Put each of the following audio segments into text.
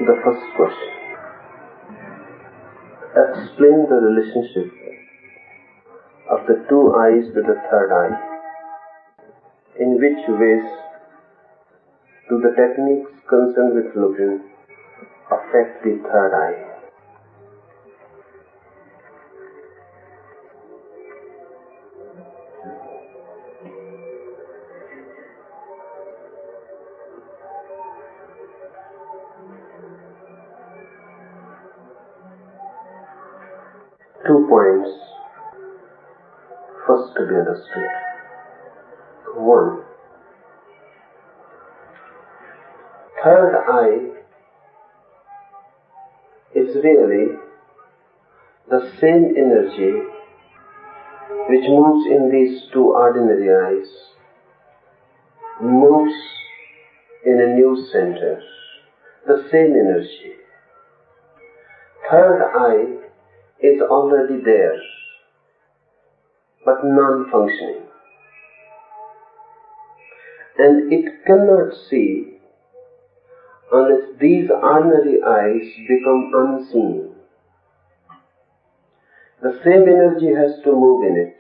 The first question. Explain the relationship of the two eyes with the third eye. In which ways do the techniques concerned with looking affect the third eye? 2 points first to be understood. 1. Third eye is really the same energy which moves in these two ordinary eyes, moves in a new center. The same energy. Third eye is already there, but non-functioning. And it cannot see unless these ordinary eyes become unseen. The same energy has to move in it.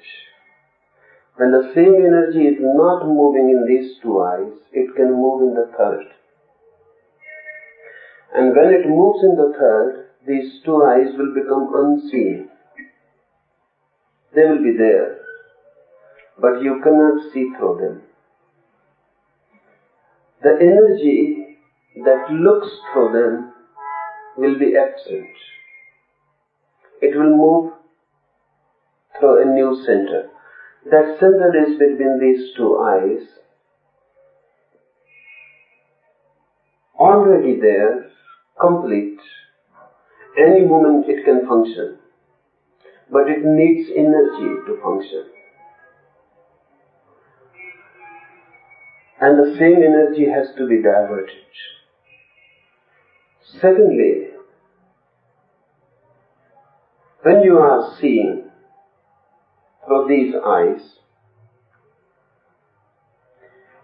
When the same energy is not moving in these two eyes, it can move in the third. And when it moves in the third, these two eyes will become unseen. They will be there, but you cannot see through them. The energy that looks through them will be absent. It will move through a new center. That center is between these two eyes, already there, complete. Any moment it can function, but it needs energy to function. And the same energy has to be diverted. Secondly, when you are seeing through these eyes,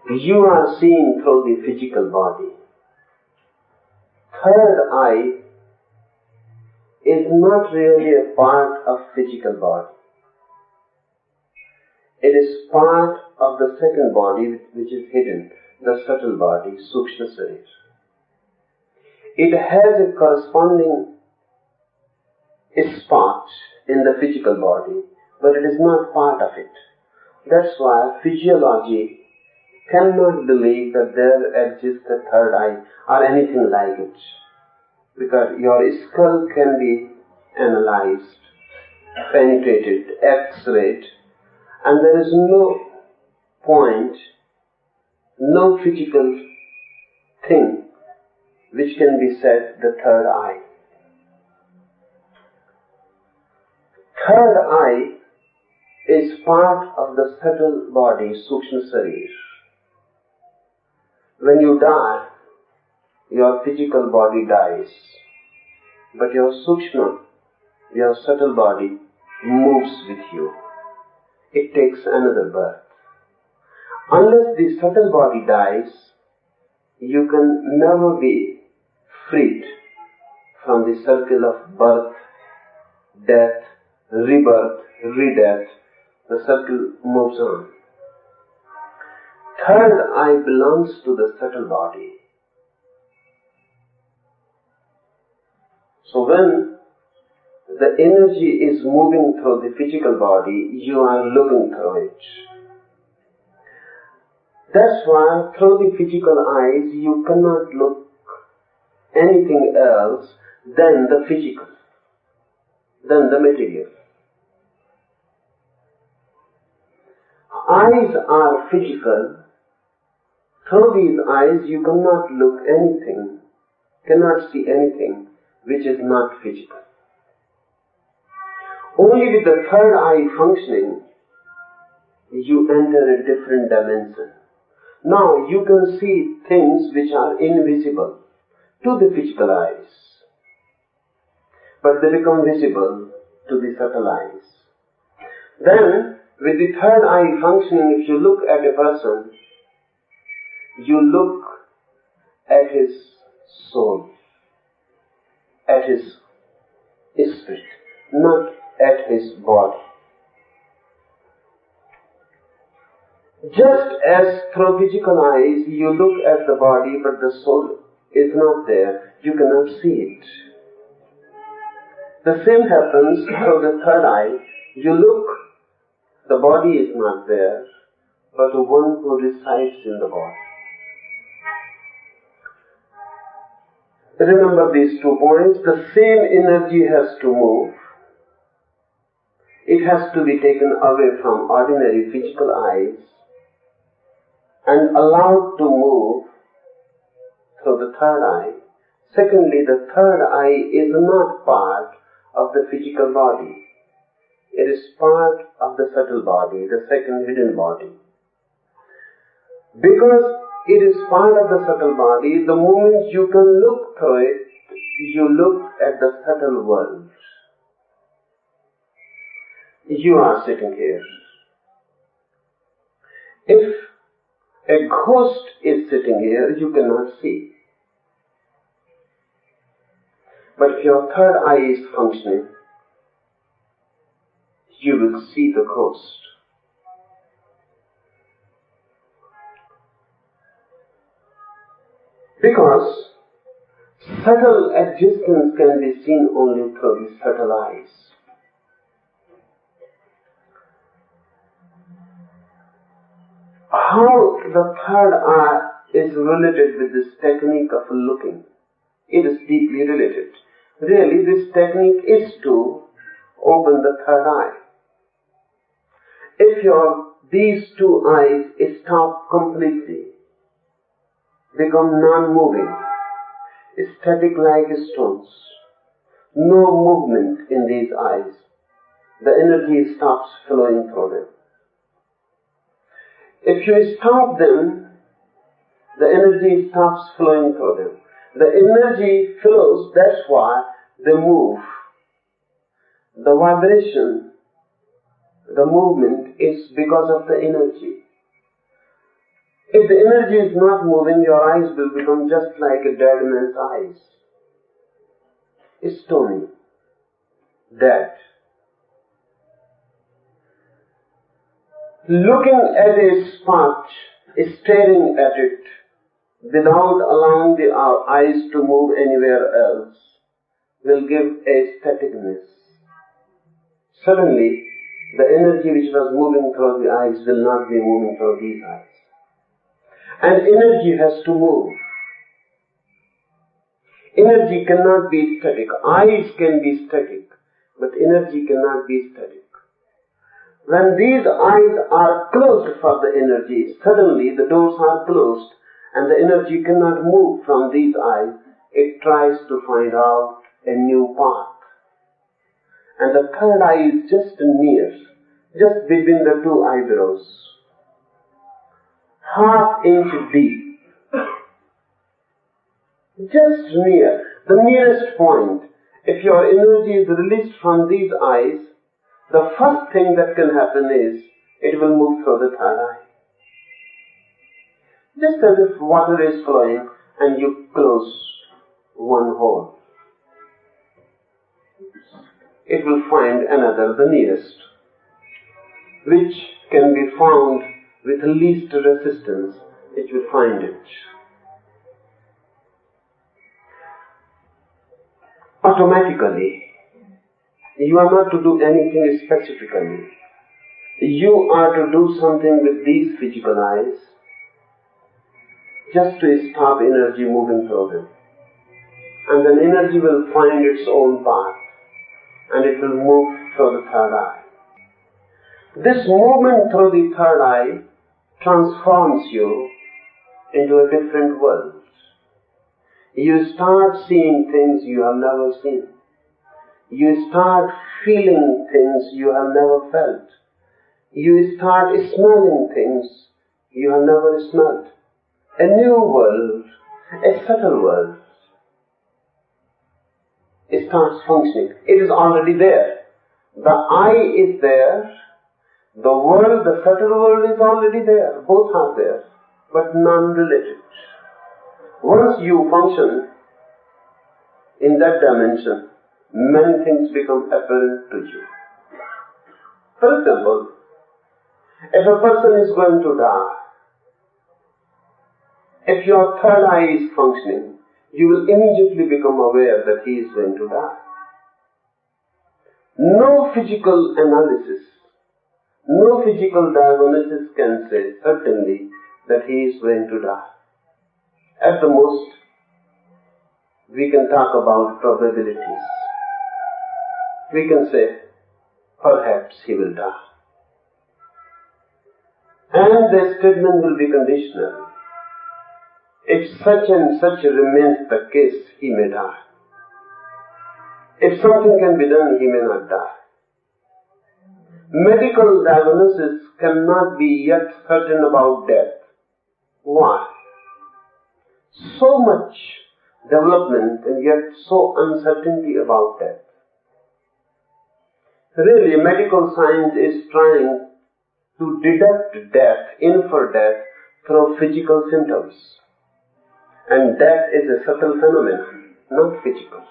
you are seeing through the physical body. Third eye is not really a part of physical body. It is part of the second body which is hidden, the subtle body, Sukshma Sarir. It has a corresponding spot in the physical body, but it is not part of it. That's why physiology cannot believe that there exists a third eye or anything like it. Because your skull can be analyzed, penetrated, x-rayed, and there is no point, no physical thing which can be said the third eye. Third eye is part of the subtle body, Sukshma Sarir. When you die, your physical body dies, but your Sukshma, your subtle body, moves with you. It takes another birth. Unless the subtle body dies, you can never be freed from the circle of birth, death, rebirth, redeath. The circle moves on. Third eye belongs to the subtle body. So when the energy is moving through the physical body, you are looking through it. That's why through the physical eyes you cannot look anything else than the physical, than the material. Eyes are physical. Through these eyes you cannot look anything, cannot see anything which is not physical. Only with the third eye functioning, you enter a different dimension. Now you can see things which are invisible to the physical eyes, but they become visible to the subtle eyes. Then, with the third eye functioning, if you look at a person, you look at his soul. at his spirit, not at his body. Just as through physical eyes you look at the body but the soul is not there, you cannot see it. The same happens through the third eye. You look, the body is not there, but the one who resides in the body. Remember these 2 points. The same energy has to move. It has to be taken away from ordinary physical eyes and allowed to move through the third eye. Secondly, the third eye is not part of the physical body. It is part of the subtle body, the second hidden body. Because it is part of the subtle body, the moment you can look through it, you look at the subtle world. You are sitting here. If a ghost is sitting here, you cannot see. But if your third eye is functioning, you will see the ghost. Because subtle existence can be seen only through the subtle eyes. How the third eye is related with this technique of looking? It is deeply related. Really, this technique is to open the third eye. If these 2 eyes stop completely, become non-moving, static like stones, no movement in these eyes, the energy stops flowing through them. If you stop them, the energy stops flowing through them. The energy flows, that's why they move. The vibration, the movement is because of the energy. If the energy is not moving, your eyes will become just like a dead man's eyes. Stony, dead. Looking at a spot, staring at it, without allowing the eyes to move anywhere else, will give a staticness. Suddenly, the energy which was moving through the eyes will not be moving through these eyes. And energy has to move. Energy cannot be static. Eyes can be static, but energy cannot be static. When these eyes are closed for the energy, suddenly the doors are closed and the energy cannot move from these eyes. It tries to find out a new path. And the third eye is just near, just between the 2 eyebrows, half-inch deep, just near, the nearest point. If your energy is released from these eyes, the first thing that can happen is, it will move through the third eye. Just as if water is flowing and you close one hole. It will find another, the nearest, which can be found with least resistance. It will find it. Automatically. You are not to do anything specifically. You are to do something with these physical eyes, just to stop energy moving through them. And then energy will find its own path, and it will move through the third eye. This movement through the third eye transforms you into a different world. You start seeing things you have never seen. You start feeling things you have never felt. You start smelling things you have never smelled. A new world, a subtle world, it starts functioning. It is already there. The eye is there. The world, the subtle world is already there. Both are there, but non-related. Once you function in that dimension, many things become apparent to you. For example, if a person is going to die, if your third eye is functioning, you will immediately become aware that he is going to die. No physical analysis, no physical diagnosis can say certainly that he is going to die. At the most, we can talk about probabilities. We can say, perhaps he will die. And the statement will be conditional. If such and such remains the case, he may die. If something can be done, he may not die. Medical diagnosis cannot be yet certain about death. Why? So much development and yet so uncertainty about death. Really, medical science is trying to deduct death, infer death through physical symptoms. And death is a subtle phenomenon, not physical.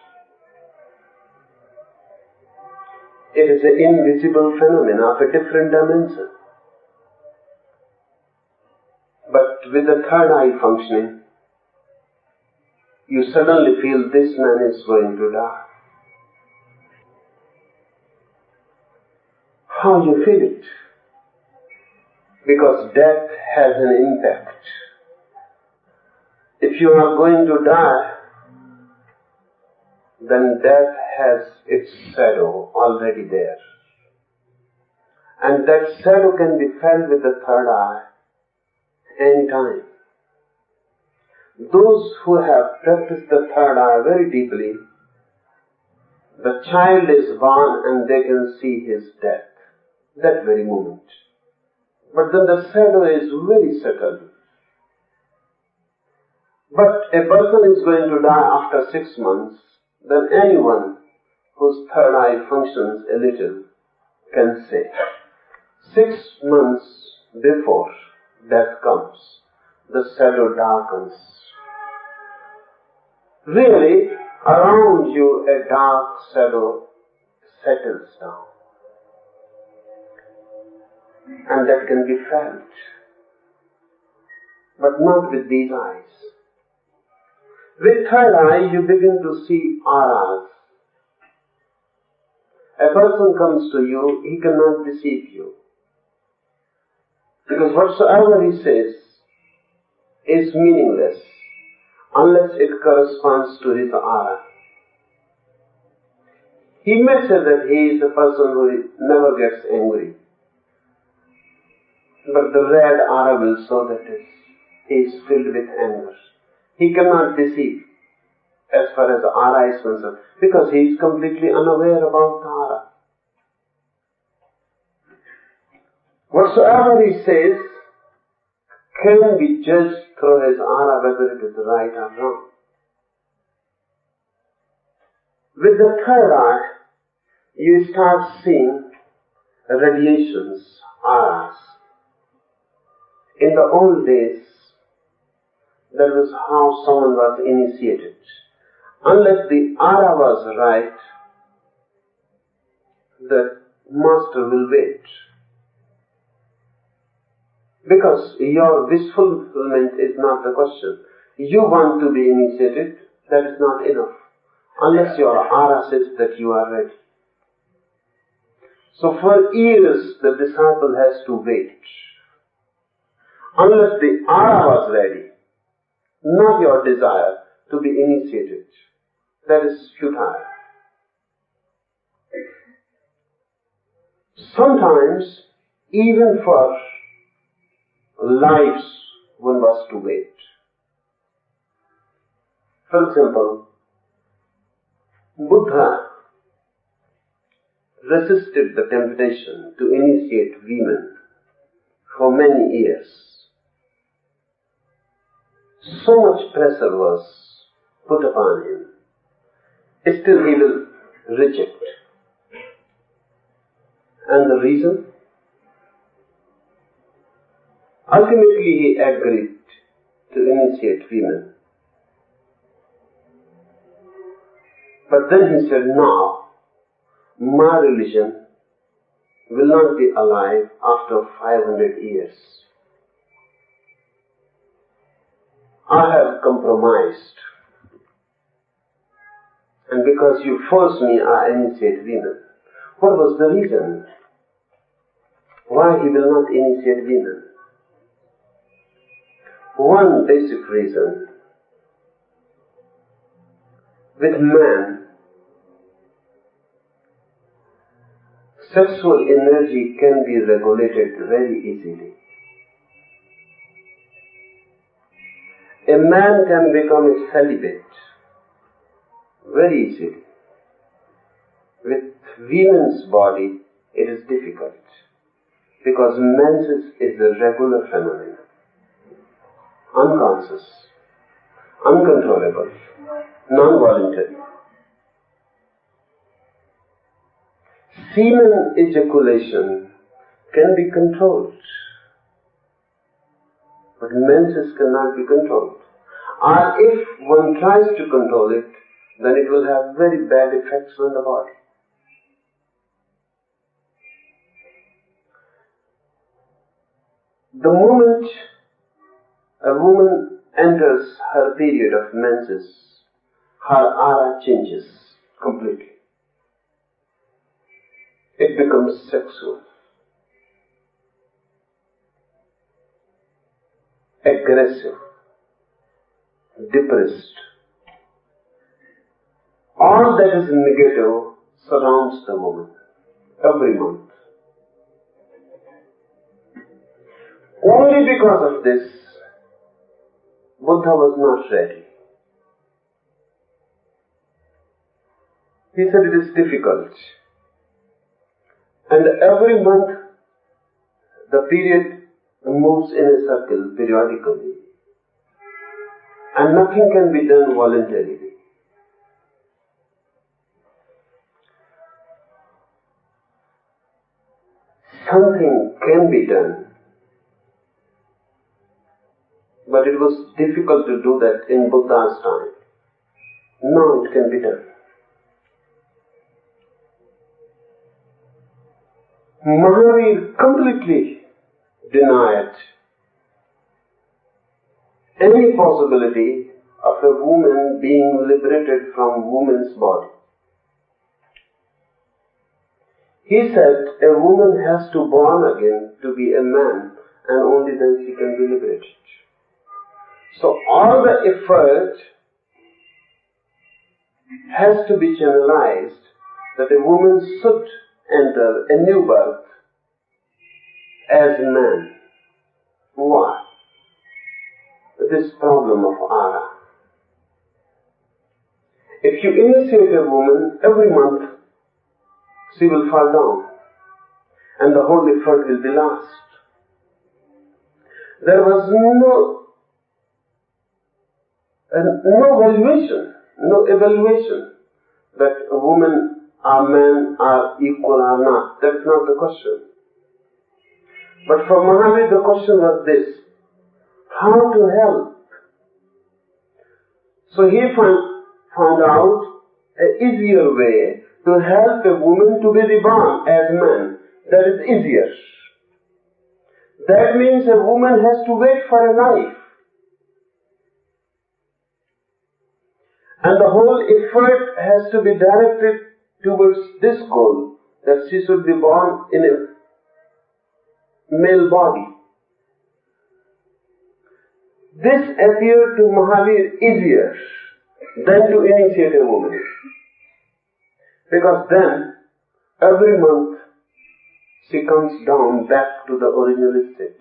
It is an invisible phenomenon of a different dimension. But with the third eye functioning, you suddenly feel this man is going to die. How you feel it? Because death has an impact. If you are going to die, then death has its shadow already there. And that shadow can be felt with the third eye any time. Those who have practiced the third eye very deeply, the child is born and they can see his death, that very moment. But then the shadow is very subtle. But a person is going to die after 6 months, then anyone whose third eye functions a little can say, 6 months before death comes, the shadow darkens. Really, around you a dark shadow settles down. And that can be felt. But not with these eyes. With third eye, you begin to see auras. A person comes to you, he cannot deceive you. Because whatsoever he says is meaningless unless it corresponds to his aura. He may say that he is a person who never gets angry. But the red aura will show that he is filled with anger. He cannot deceive as far as the aura is concerned, because he is completely unaware about the aura. Whatsoever he says can be judged through his aura whether it is right or wrong. With the third eye, you start seeing radiations, auras. In the old days, that was how someone was initiated. Unless the aura was right, the master will wait. Because your wish fulfillment is not the question. You want to be initiated, that is not enough. Unless your aura says that you are ready. So for years the disciple has to wait. Unless the aura was ready, not your desire to be initiated. That is futile. Sometimes, even for lives, one was to wait. For example, Buddha resisted the temptation to initiate women for many years. So much pressure was put upon him. Still he will reject. And the reason? Ultimately he agreed to initiate women. But then he said, now, my religion will not be alive after 500 years. I have compromised. And because you forced me, I initiate women. What was the reason? Why he will not initiate women? One basic reason. With man, sexual energy can be regulated very easily. A man can become a celibate very easily. With women's body, it is difficult because menses is a regular phenomenon, unconscious, uncontrollable, non-voluntary. Semen ejaculation can be controlled, but menses cannot be controlled. Or if one tries to control it, then it will have very bad effects on the body. The moment a woman enters her period of menses, her aura changes completely. It becomes sexual, aggressive, depressed. All that is negative surrounds the woman every month. Only because of this, Buddha was not ready. He said it is difficult. And every month, the period moves in a circle periodically. And nothing can be done voluntarily. Something can be done, but it was difficult to do that in Buddha's time. Now it can be done. Mahavir completely denied any possibility of a woman being liberated from woman's body. He said a woman has to born again to be a man, and only then she can be liberated. So all the effort has to be channelized that a woman should enter a new birth as a man. Why? This problem of aura. If you initiate a woman every month, she will fall down and the whole effort will be lost. There was no evaluation that a woman or man are equal or not. That is not the question. But for Mahavir the question was this: how to help? So he found out an easier way to help a woman to be reborn as man. That is easier. That means a woman has to wait for a life. And the whole effort has to be directed towards this goal, that she should be born in a male body. This appeared to Mahavir easier than to initiate a woman. Because then, every month, she comes down back to the original state.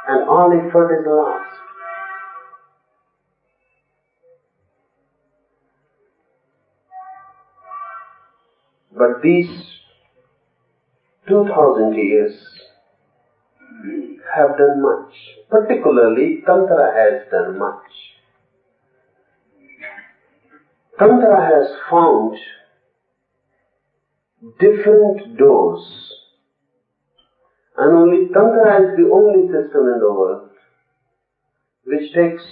And all effort is lost. But these 2000 years have done much. Particularly, Tantra has done much. Tantra has found different doors. And only Tantra is the only system in the world which makes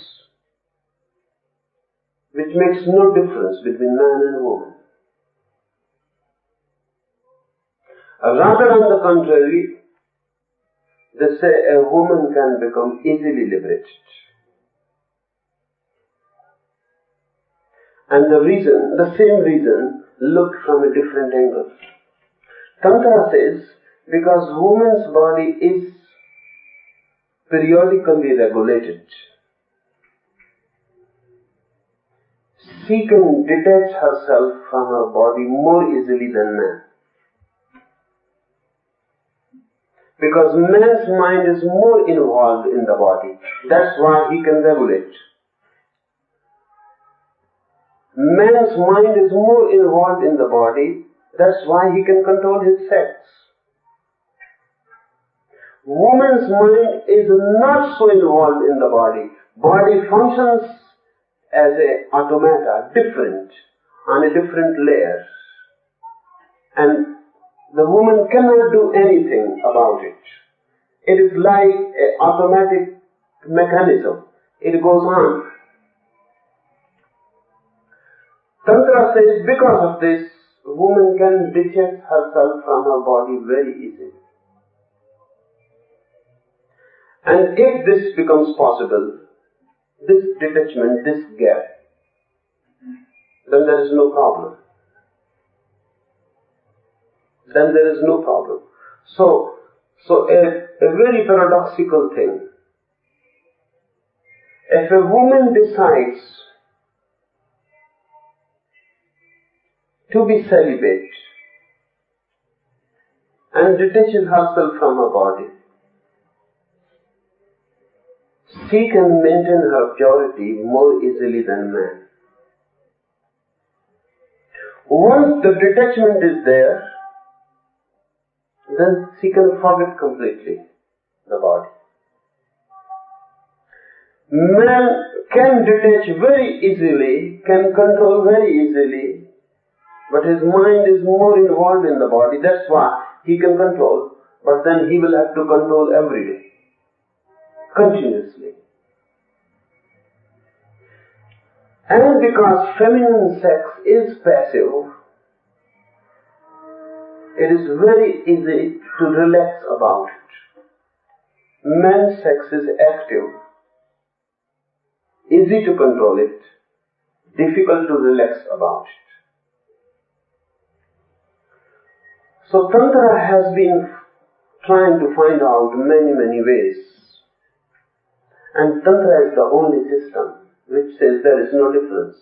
no difference between man and woman. Rather on the contrary, they say a woman can become easily liberated. And the same reason, looked from a different angle. Tantra says, because woman's body is periodically regulated, she can detach herself from her body more easily than man. Because man's mind is more involved in the body. That's why he can regulate. Man's mind is more involved in the body. That's why he can control his sex. Woman's mind is not so involved in the body. Body functions as an automata, different, on a different layer. And the woman cannot do anything about it. It is like an automatic mechanism. It goes on. Tantra says because of this, woman can detach herself from her body very easily. And if this becomes possible, this detachment, this gap, then there is no problem. Then there is no problem. So a very paradoxical thing. If a woman decides to be celibate and detaches herself from her body, she can maintain her purity more easily than man. Once the detachment is there, then she can forget completely the body. Man can detach very easily, can control very easily, but his mind is more involved in the body. That's why he can control, but then he will have to control every day, continuously. And because feminine sex is passive, it is very easy to relax about it. Men's sex is active, easy to control it, difficult to relax about it. So Tantra has been trying to find out many ways. And Tantra is the only system which says there is no difference.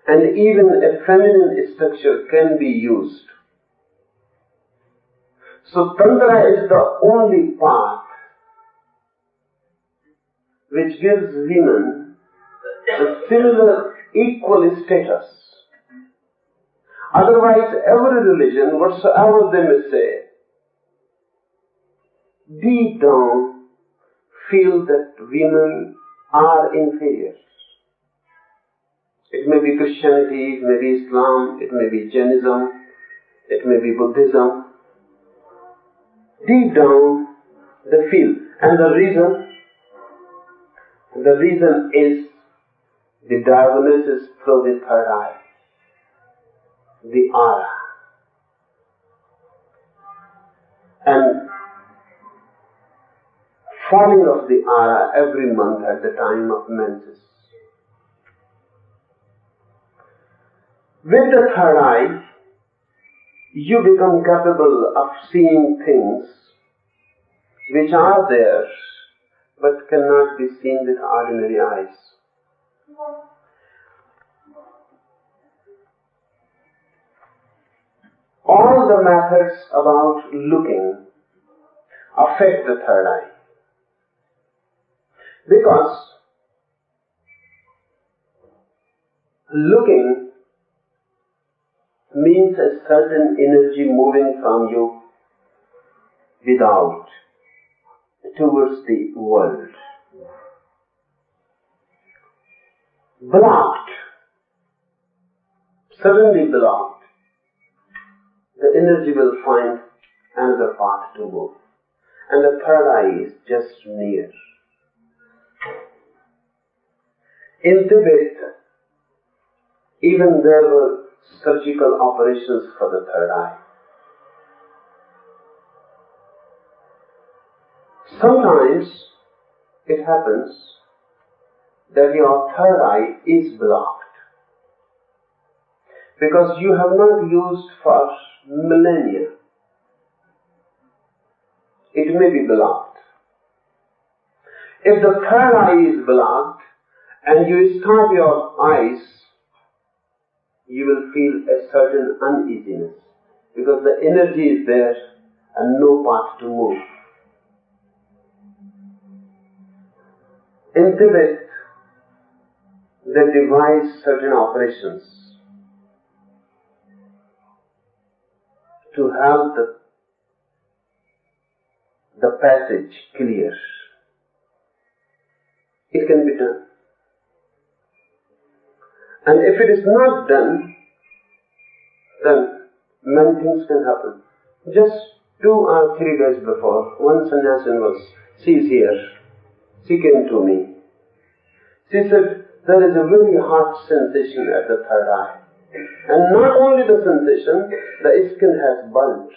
And even a feminine structure can be used. So Tantra is the only path which gives women a similar, equal status. Otherwise, every religion, whatsoever they may say, deep down feel that women are inferior. It may be Christianity, it may be Islam, it may be Jainism, it may be Buddhism. Deep down, they feel. And the reason is the diagnosis through the third eye, the aura. And falling of the aura every month at the time of menses. With the third eye, you become capable of seeing things which are there but cannot be seen with ordinary eyes. All the methods about looking affect the third eye. Because looking means a certain energy moving from you without towards the world. Blocked, suddenly blocked, the energy will find another path to move. And the third eye is just near. In Tibet, even there were surgical operations for the third eye. Sometimes it happens that your third eye is blocked because you have not used for millennia. It may be blocked. If the third eye is blocked and you start your eyes, you will feel a certain uneasiness because the energy is there and no path to move. In Tibet, they devise certain operations to have the passage clear. It can be done. And if it is not done, then many things can happen. Just 2 or 3 days before, one sannyasin she's here. She came to me. She said, there is a very hot sensation at the third eye. And not only the sensation, the skin has burnt.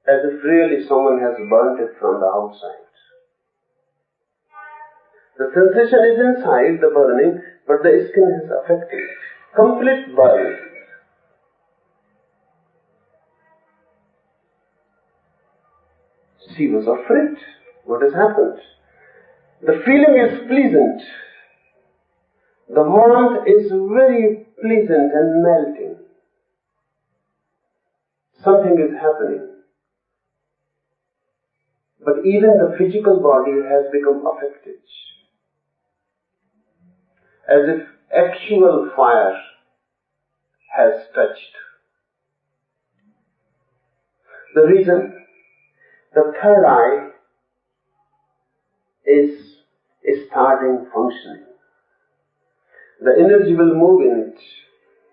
As if really someone has burnt it from the outside. The sensation is inside, the burning, but the skin is affected. Complete burn. She was afraid. What has happened? The feeling is pleasant. The warmth is very pleasant and melting. Something is happening. But even the physical body has become affected. As if actual fire has touched. The reason, the third eye is starting functioning. The energy will move in it.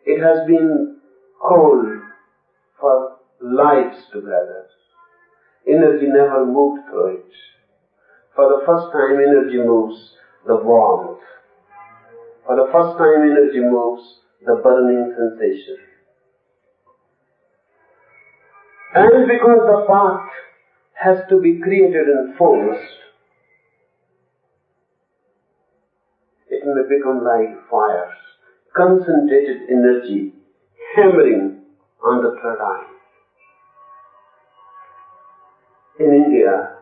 It has been cold for lives together. Energy never moved through it. For the first time energy moves the warmth. For the first time energy moves the burning sensation. And because the path has to be created and forced, it may become like fire, concentrated energy hammering on the third eye. In India,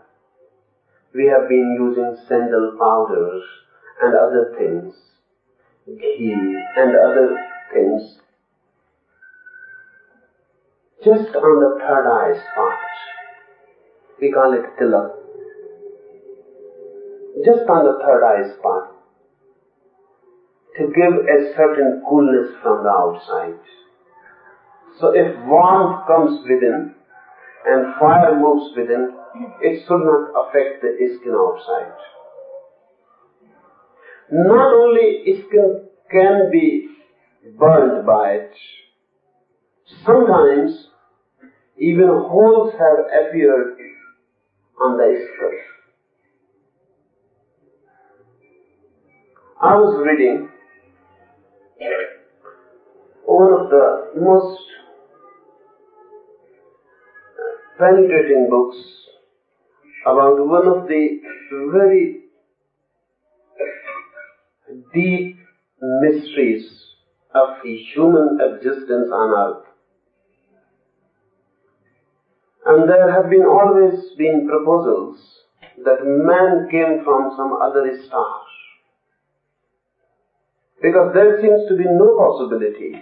we have been using sandal powders and other things, ghee and other things, just on the third eye spot. We call it tilak. Just on the third eye spot, to give a certain coolness from the outside. So if warmth comes within and fire moves within, it should not affect the skin outside. Not only skin can be burned by it, sometimes even holes have appeared on the skin. I was reading one of the most penetrating books about one of the very deep mysteries of human existence on earth. And there have always been proposals that man came from some other star. Because there seems to be no possibility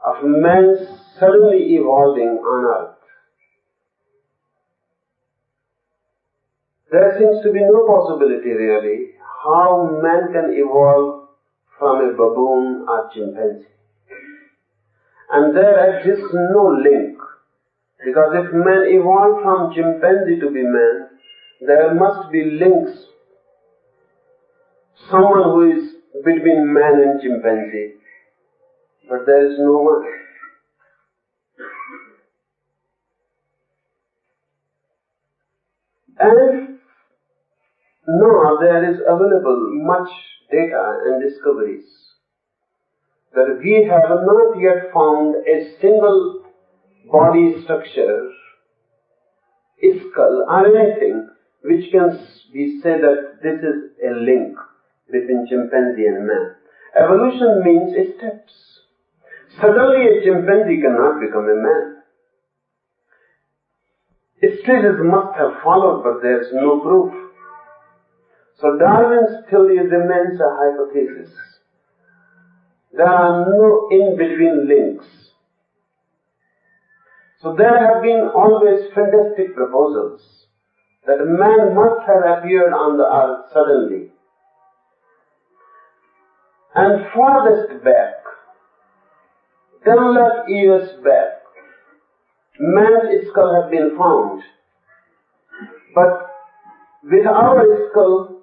of man suddenly evolving on earth. There seems to be no possibility really how man can evolve from a baboon or chimpanzee. And there exists no link. Because if man evolved from chimpanzee to be man, there must be links. Someone who is between man and chimpanzee. But there is no one. And now there is available much data and discoveries that we have not yet found a single body structure skull or anything which can be said that this is a link between chimpanzee and man. Evolution means steps. Suddenly a chimpanzee cannot become a man. Stages must have followed, but there is no proof. So Darwin's theory remains a hypothesis. There are no in-between links. So there have been always fantastic proposals that man must have appeared on the earth suddenly. And farthest back, 10 lakh years back, man's skull has been found. But with our skull,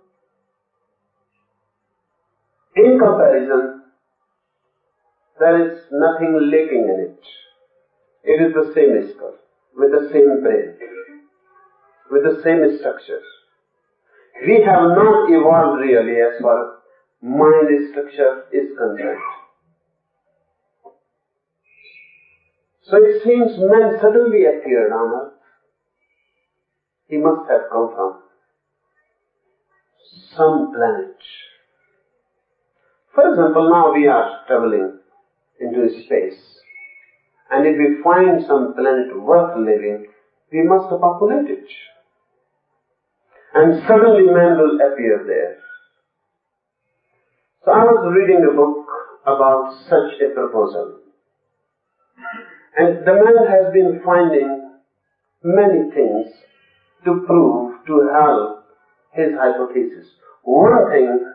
in comparison, there is nothing lacking in it. It is the same skull, with the same brain, with the same structure. We have not evolved really as far as mind structure is concerned. So it seems man suddenly appeared on earth. He must have come from some planet. For example, now we are traveling into space, and if we find some planet worth living, we must populate it. And suddenly man will appear there. So I was reading a book about such a proposal. And the man has been finding many things to prove, to help his hypothesis. One thing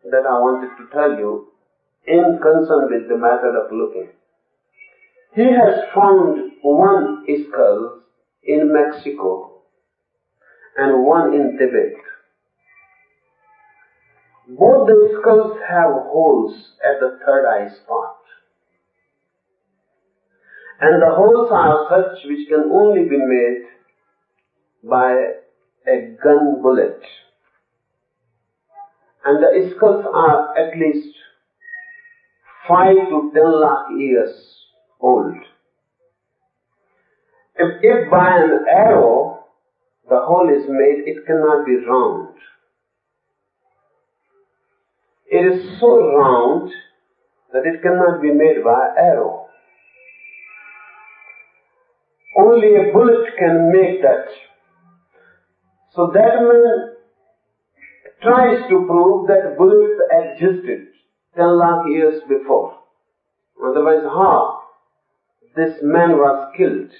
that I wanted to tell you in concern with the method of looking. He has found one skull in Mexico and one in Tibet. Both the skulls have holes at the third eye spot. And the holes are such which can only be made by a gun bullet. And the skulls are at least 5 to 10 lakh years old. If by an arrow the hole is made, it cannot be round. It is so round that it cannot be made by arrow. Only a bullet can make that. So that man tries to prove that bullets existed 10 lakh years before. Otherwise, how this man was killed?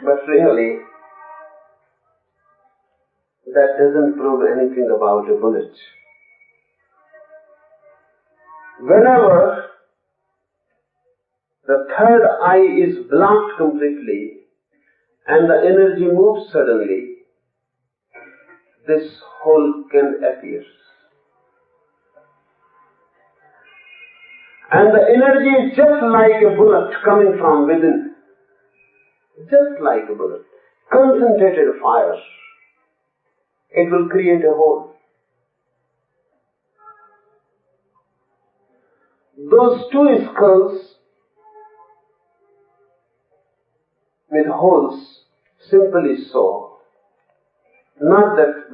But really, that doesn't prove anything about a bullet. Whenever the third eye is blocked completely and the energy moves suddenly, this hole can appear. And the energy is just like a bullet coming from within. Just like a bullet. Concentrated fire. It will create a hole. Those two skulls with holes, simply so. Not that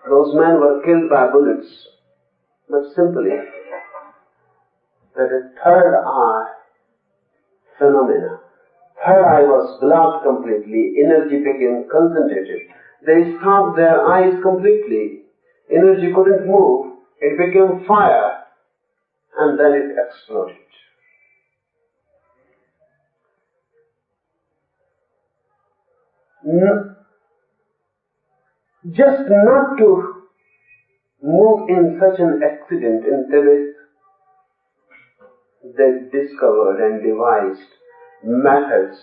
those men were killed by bullets, but simply that a third eye phenomena. Third eye was blocked completely, energy became concentrated. They stopped their eyes completely, energy couldn't move, it became fire, and then it exploded. Just not to move in such an accident in Tibet, they discovered and devised methods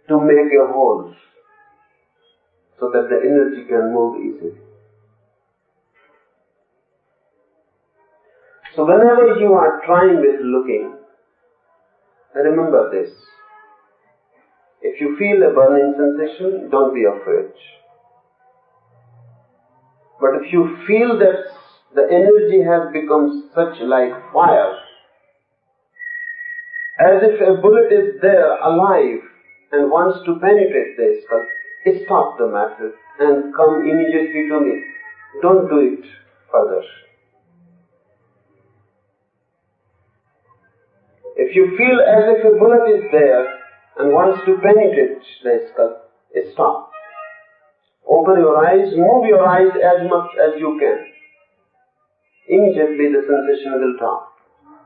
to make a hole so that the energy can move easily. So whenever you are trying with looking, remember this. If you feel a burning sensation, don't be afraid. But if you feel that the energy has become such like fire, as if a bullet is there alive and wants to penetrate the skull, stop the matter and come immediately to me. Don't do it further. If you feel as if a bullet is there and wants to penetrate the skull, stop. Open your eyes, move your eyes as much as you can. Immediately the sensation will drop.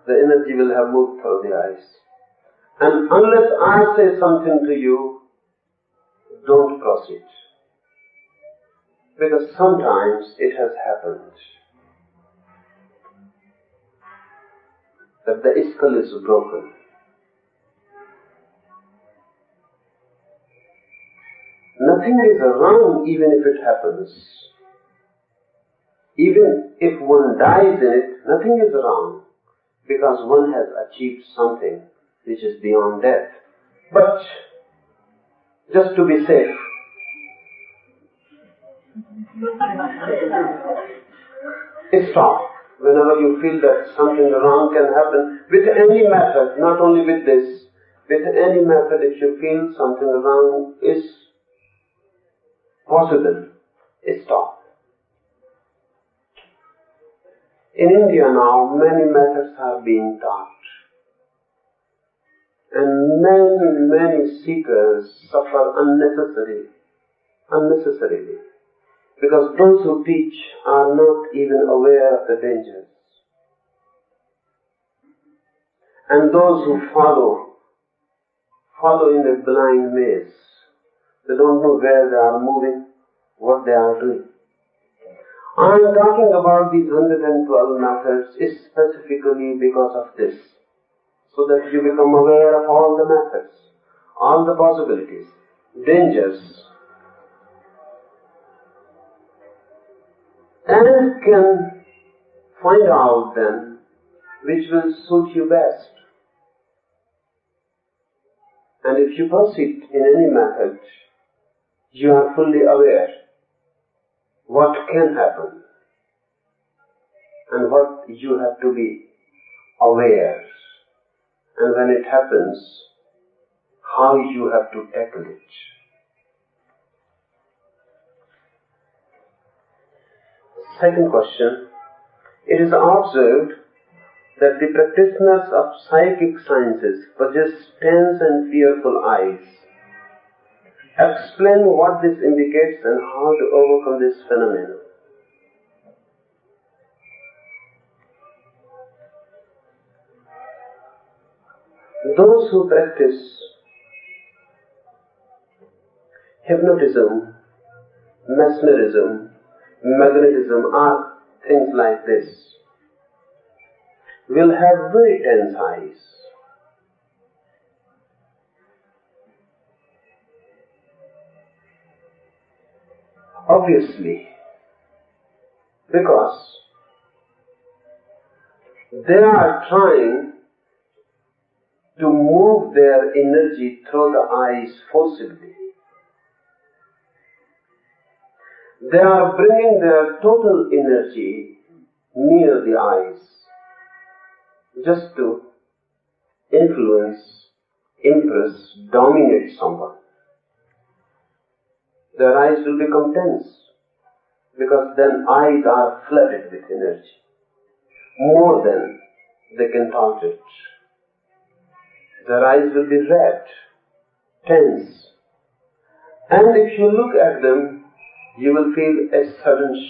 The energy will have moved through the eyes. And unless I say something to you, don't proceed. Because sometimes it has happened that the skull is broken. Nothing is wrong even if it happens. Even if one dies in it, nothing is wrong, because one has achieved something which is beyond death. But just to be safe, stop. Whenever you feel that something wrong can happen, with any method, not only with this, with any method, if you feel something wrong is possible, stop. In India now, many methods are being taught. And many seekers suffer unnecessarily. Because those who teach are not even aware of the dangers. And those who follow in a blind maze. They don't know where they are moving, what they are doing. I am talking about these 112 methods specifically because of this, so that you become aware of all the methods, all the possibilities, dangers, and can find out then which will suit you best. And if you proceed in any method, you are fully aware what can happen and what you have to be aware, and when it happens, how you have to tackle it. Second question. It is observed that the practitioners of psychic sciences possess tense and fearful eyes. Explain what this indicates and how to overcome this phenomenon. Those who practice hypnotism, mesmerism, magnetism, or things like this will have very tense eyes. Obviously, because they are trying to move their energy through the eyes forcibly. They are bringing their total energy near the eyes just to influence, impress, dominate someone. Their eyes will become tense because then eyes are flooded with energy more than they can tolerate. Their eyes will be red, tense, and if you look at them, you will feel a sudden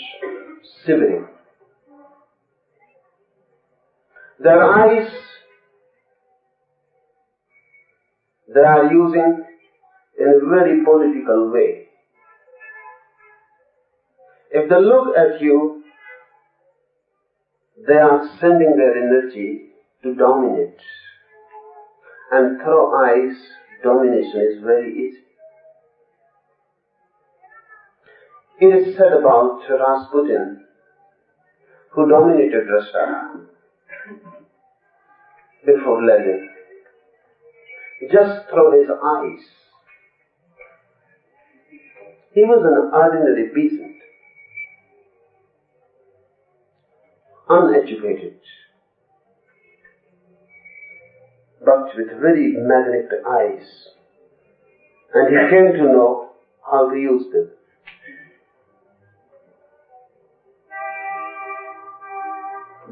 shivering. Their eyes, they are using in a very political way. If they look at you, they are sending their energy to dominate. And through eyes, domination is very easy. It is said about Rasputin, who dominated Russia before Lenin, just through his eyes. He was an ordinary peasant, uneducated. but with very magnetic eyes. And he came to know how to use them.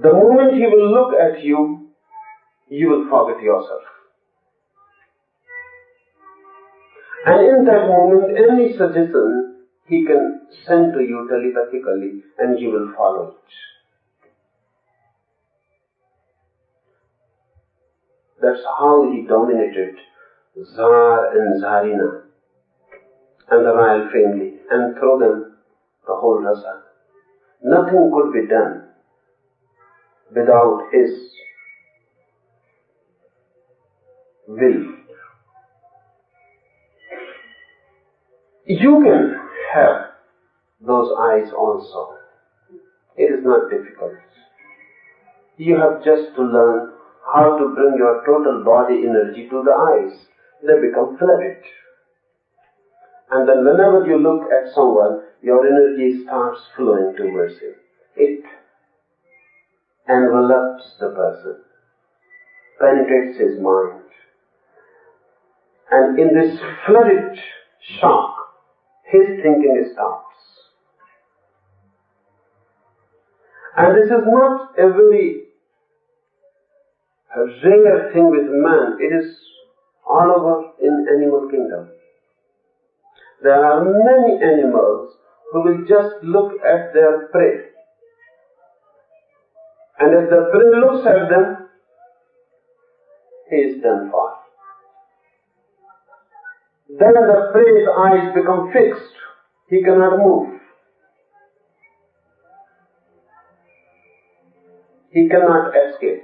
The moment he will look at you, you will forget yourself. And in that moment, any suggestion he can send to you telepathically and you will follow it. That's how he dominated Tsar and Tsarina and the royal family and through them the whole Russia. Nothing could be done without his will. You can have those eyes also. It is not difficult. You have just to learn how to bring your total body energy to the eyes. They become flooded. And then whenever you look at someone, your energy starts flowing towards him. It envelops the person, penetrates his mind. And in this flooded shock, his thinking stops. And this is not a very rare thing with man. It is all over in animal kingdom. There are many animals who will just look at their prey. And if the prey looks at them, he is done for. Then the prey's eyes become fixed. He cannot move. He cannot escape.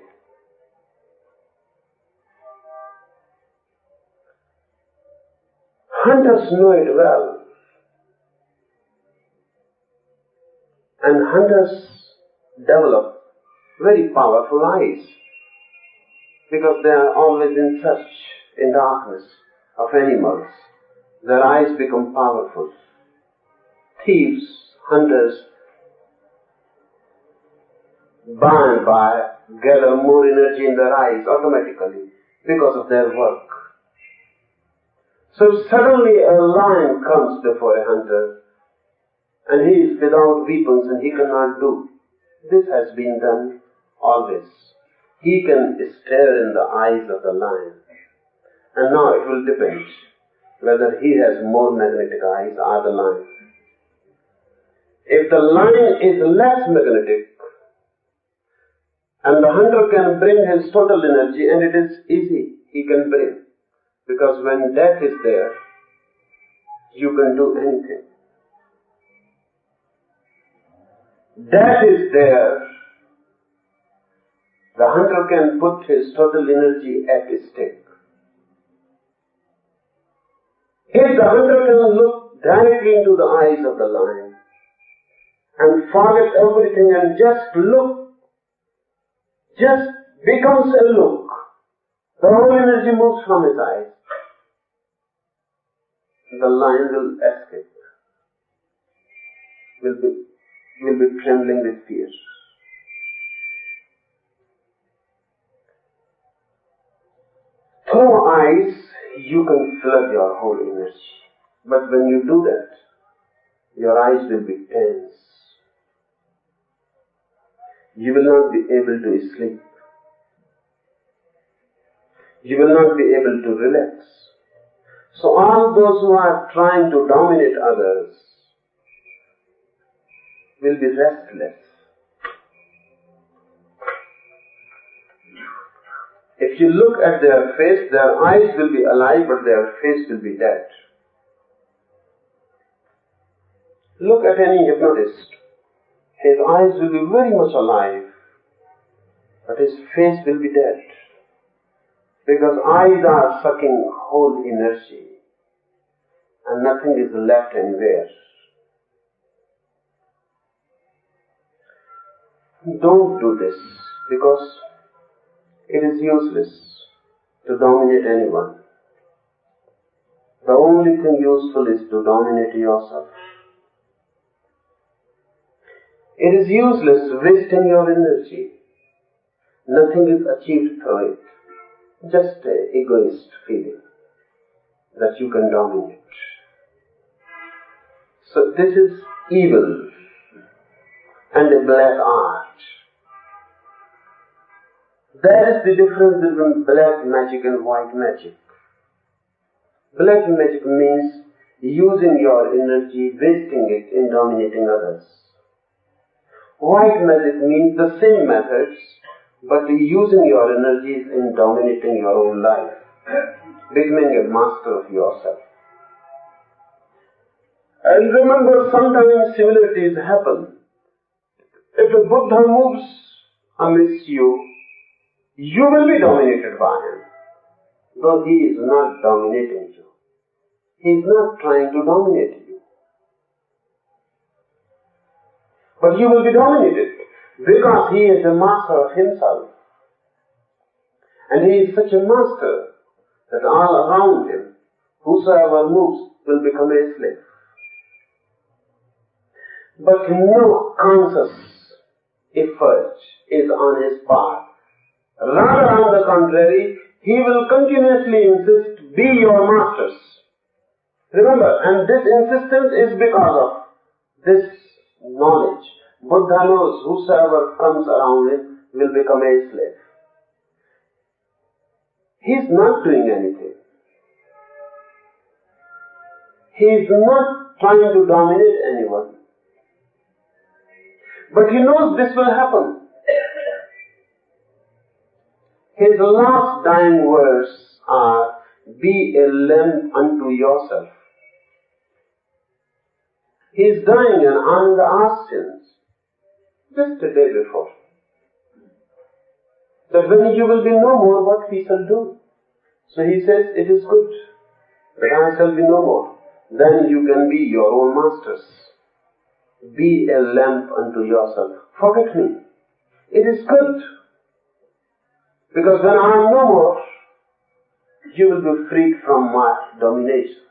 Hunters know it well. And hunters develop very powerful eyes because they are always in search, in darkness, of animals. Their eyes become powerful. Thieves, hunters, by and by, gather more energy in their eyes automatically because of their work. So suddenly a lion comes before a hunter and he is without weapons and he cannot do. This has been done always. He can stare in the eyes of the lion. And now it will depend whether he has more magnetic eyes or the lion. If the lion is less magnetic, and the hunter can bring his total energy, and it is easy, he can bring. Because when death is there, you can do anything. Death is there, the hunter can put his total energy at stake. If the hunter can look directly into the eyes of the lion and forget everything and just look, just becomes a look, the whole energy moves from his eyes. The lion will escape, will be trembling with fear. Through eyes, you can flood your whole energy. But when you do that, your eyes will be tense. You will not be able to sleep. You will not be able to relax. So all those who are trying to dominate others will be restless. If you look at their face, their eyes will be alive, but their face will be dead. Look at any hypnotist. His eyes will be very much alive, but his face will be dead. Because eyes are sucking whole energy, and nothing is left anywhere. Don't do this, because it is useless to dominate anyone. The only thing useful is to dominate yourself. It is useless wasting your energy. Nothing is achieved through it. just an egoist feeling that you can dominate. So this is evil and a black art. That is the difference between black magic and white magic. Black magic means using your energy, wasting it in dominating others. White magic means the same methods, but using your energies in dominating your own life, becoming a master of yourself. And remember, sometimes similarities happen. If a Buddha moves amidst you, you will be dominated by him, though he is not dominating you. He is not trying to dominate you. But you will be dominated because he is a master of himself. And he is such a master that all around him, whosoever moves will become a slave. But no conscious effort is on his part. Rather, on the contrary, he will continuously insist, be your masters. Remember, and this insistence is because of this knowledge. Buddha knows whosoever comes around him will become a slave. He is not doing anything. He is not trying to dominate anyone. But he knows this will happen. His last dying words are, be a lamp unto yourself. He is dying and on the ascent, just a day before, that when you will be no more, what we shall do? So he says, it is good that I shall be no more. Then you can be your own masters. Be a lamp unto yourself. Forget me. It is good. Because when I am no more, you will be freed from my domination.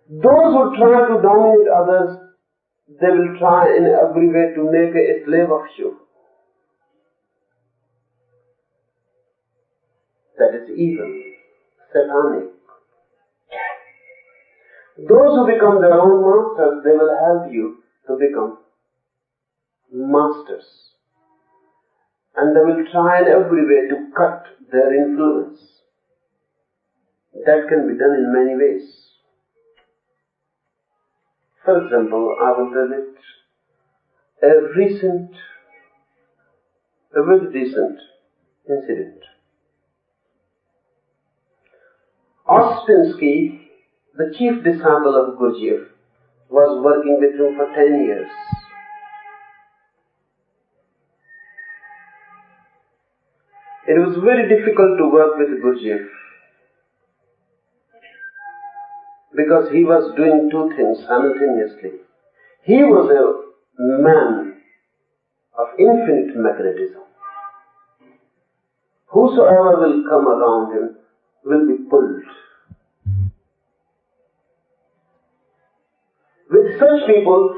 Those who try to dominate others, they will try in every way to make a slave of you. That is evil, satanic. Those who become their own masters, they will help you to become masters. And they will try in every way to cut their influence. That can be done in many ways. For example, I will tell it a very recent incident. Ospinsky, the chief disciple of Gurdjieff, was working with him for 10 years. It was very difficult to work with Gurdjieff because he was doing two things simultaneously. He was a man of infinite magnetism. Whosoever will come around him will be pulled. With such people,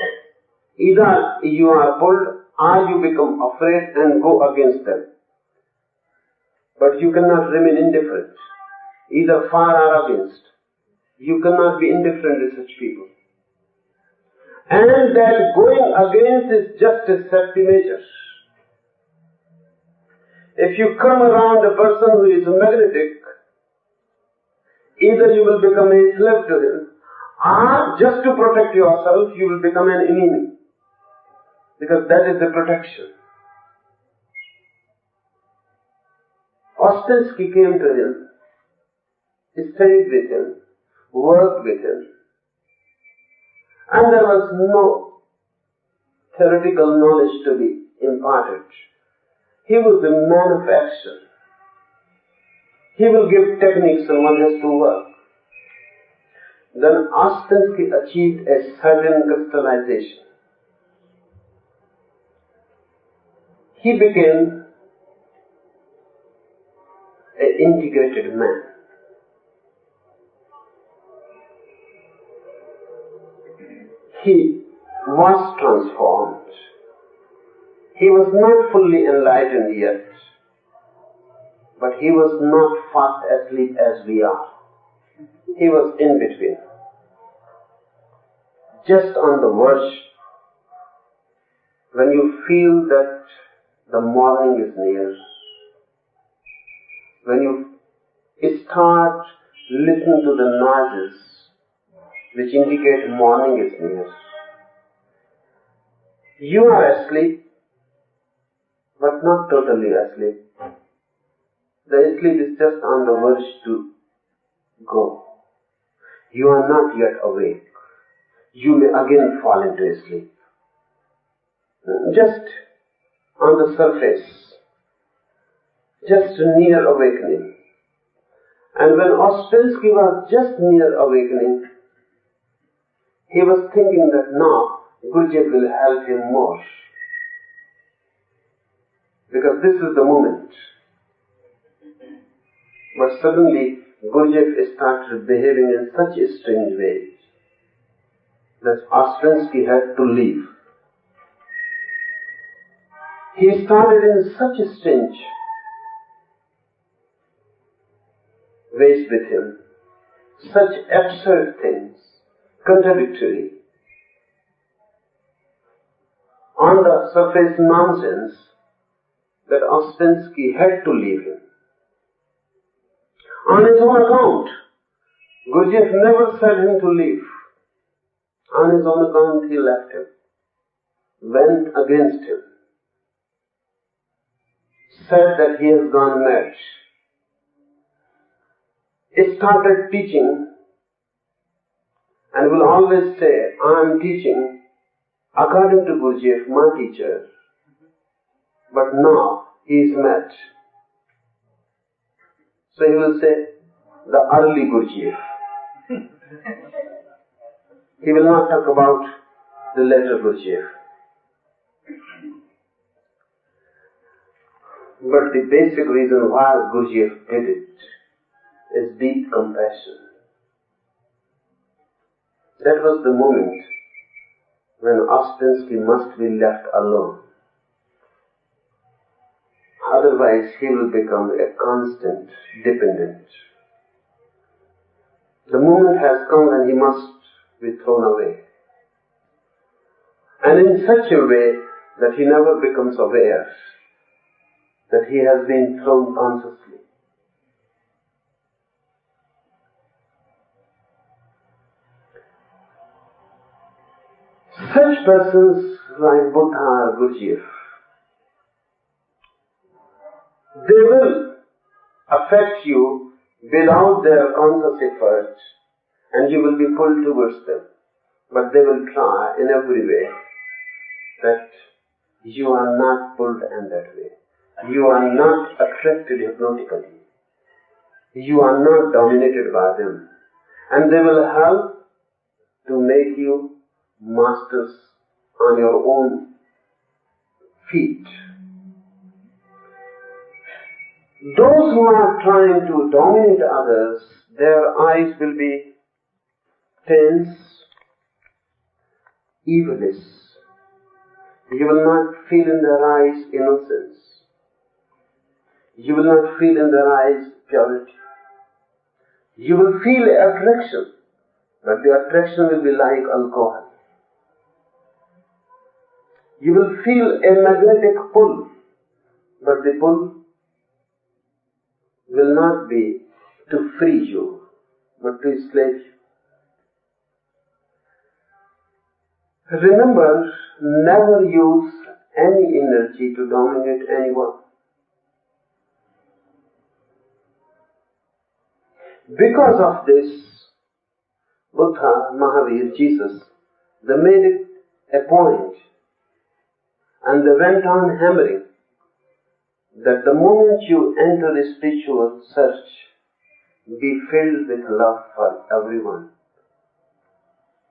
either you are pulled or you become afraid and go against them. But you cannot remain indifferent, either for or against. You cannot be indifferent with such people. And that going against is just a safety measure. If you come around a person who is magnetic, either you will become a slave to him, or just to protect yourself, you will become an enemy. Because that is the protection. Ospinsky came to him, stayed with him, worked with him, and there was no theoretical knowledge to be imparted. He was a man of action. He will give techniques and one has to work. Then Ospinsky achieved a certain crystallization. He became an integrated man. He was transformed. He was not fully enlightened yet, but he was not fast asleep as we are. He was in between, just on the verge. When you feel that the morning is near, when you start listening to the noises which indicate morning is near, you are asleep, but not totally asleep. The sleep is just on the verge to go. You are not yet awake. You may again fall into sleep. Just on the surface, just near awakening. And when Ostrensky was just near awakening, he was thinking that now Gurdjieff will help him more. Because this is the moment. But suddenly Gurdjieff started behaving in such a strange way that Ostrensky had to leave. He started in such a strange ways with him, such absurd things, contradictory, on the surface nonsense, that Ostrensky had to leave him. On his own account. Gurdjieff never said him to leave. On his own account he left him, went against him, said that he has gone mad. He started teaching and will always say, I am teaching according to Gurdjieff, my teacher, but now he is mad. So he will say, the early Gurdjieff. He will not talk about the later Gurdjieff. But the basic reason why Gurdjieff did it is deep compassion. That was the moment when Ostrensky must be left alone. Otherwise he will become a constant dependent. The moment has come when he must be thrown away. And in such a way that he never becomes aware that he has been thrown consciously. Such persons like Buddha or Gurdjieff, they will affect you without their conscious effort, and you will be pulled towards them. But they will try in every way that you are not pulled in that way. You are not attracted hypnotically. You are not dominated by them. And they will help to make you masters on your own feet. Those who are trying to dominate others, their eyes will be tense, evilish. You will not feel in their eyes innocence. You will not feel in their eyes purity. You will feel attraction, but the attraction will be like alcohol. You will feel a magnetic pull, but the pull will not be to free you, but to enslave you. Remember, never use any energy to dominate anyone. Because of this, Buddha, Mahavir, Jesus, they made it a point, and they went on hammering that the moment you enter a spiritual search, be filled with love for everyone,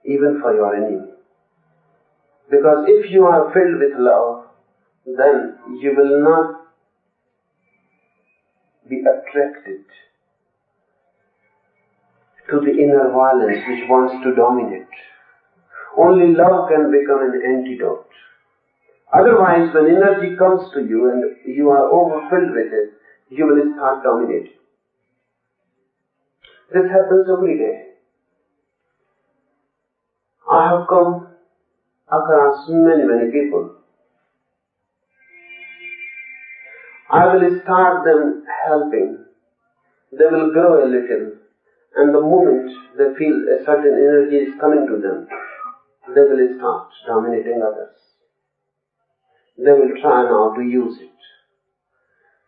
even for your enemy. Because if you are filled with love, then you will not be attracted to the inner violence which wants to dominate. Only love can become an antidote. Otherwise, when energy comes to you and you are overfilled with it, you will start dominating. This happens every day. I have come across many people. I will start them helping. They will grow a little, and the moment they feel a certain energy is coming to them, they will start dominating others. They will try now to use it.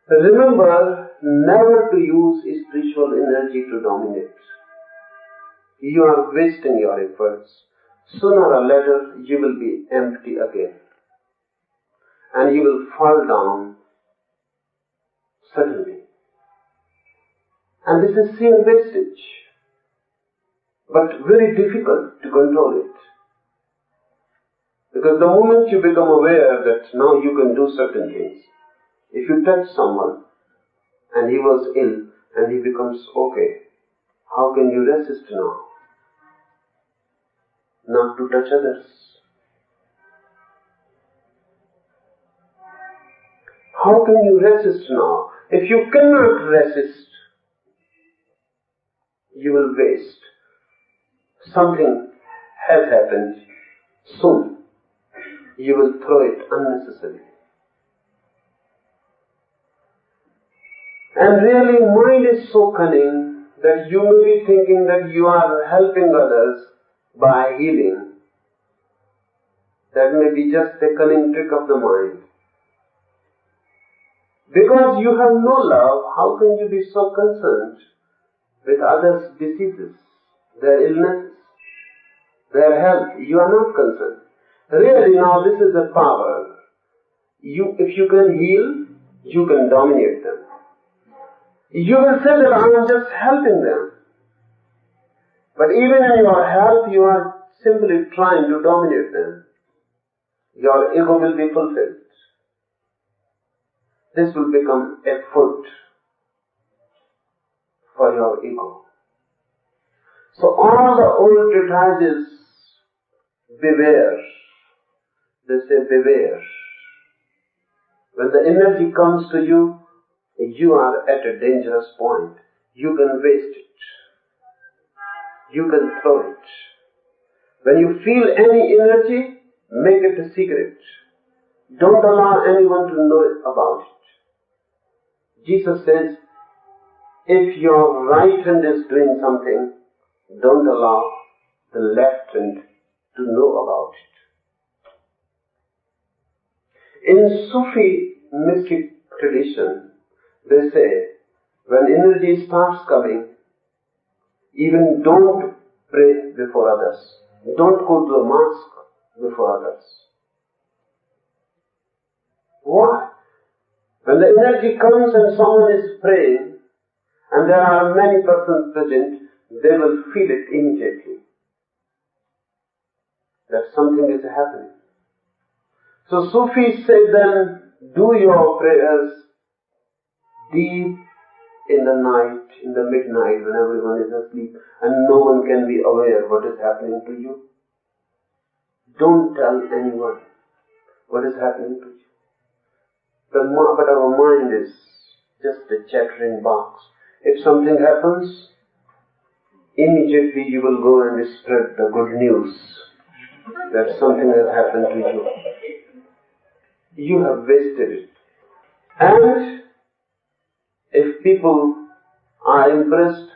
Remember, never to use spiritual energy to dominate. You are wasting your efforts. Sooner or later, you will be empty again. And you will fall down suddenly. And this is sheer wastage. But very difficult to control it. Because the moment you become aware that now you can do certain things, if you touch someone and he was ill and he becomes okay, how can you resist now? Not to touch others. How can you resist now? If you cannot resist, you will waste. Something has happened. Soon, you will throw it unnecessarily. And really, mind is so cunning that you may be thinking that you are helping others by healing. That may be just a cunning trick of the mind. Because you have no love, how can you be so concerned with others' diseases, their illnesses, their health? You are not concerned. Really now this is a power. If you can heal, you can dominate them. You will say that I am just helping them. But even in your health, you are simply trying to dominate them. Your ego will be fulfilled. This will become a food for your ego. So all the old treatises, beware. They say beware. When the energy comes to you, you are at a dangerous point. You can waste it. You can throw it. When you feel any energy, make it a secret. Don't allow anyone to know about it. Jesus says, if your right hand is doing something, don't allow the left hand to know about it. In Sufi mystic tradition, they say, when energy starts coming, even don't pray before others. Don't go to the mosque before others. Why? When the energy comes and someone is praying, and there are many persons present, they will feel it immediately. That something is happening. So Sufis say then, do your prayers deep in the night, in the midnight when everyone is asleep and no one can be aware what is happening to you. Don't tell anyone what is happening to you. But our mind is just a chattering box. If something happens, immediately you will go and spread the good news that something has happened to you. You have wasted it. And if people are impressed,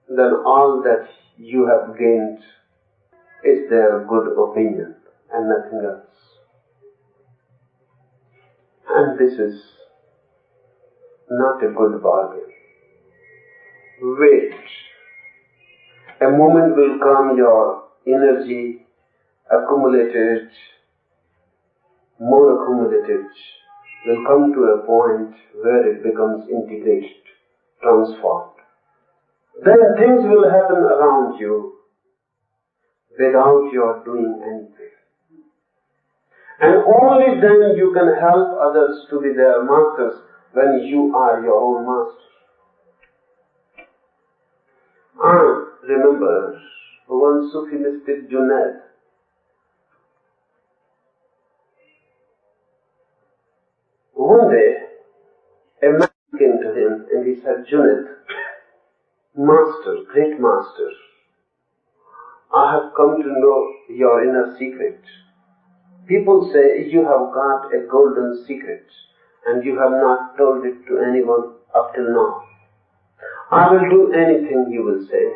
then all that you have gained is their good opinion and nothing else. And this is not a good bargain. Wait. A moment will come, your energy accumulated, more accumulated, will come to a point where it becomes integrated, transformed. Then things will happen around you without your doing anything. And only then you can help others to be their masters, when you are your own master. Remember one Sufi mystic, Junaid. he said, Junaid, Master, great Master, I have come to know your inner secret. People say you have got a golden secret and you have not told it to anyone up till now. I will do anything you will say,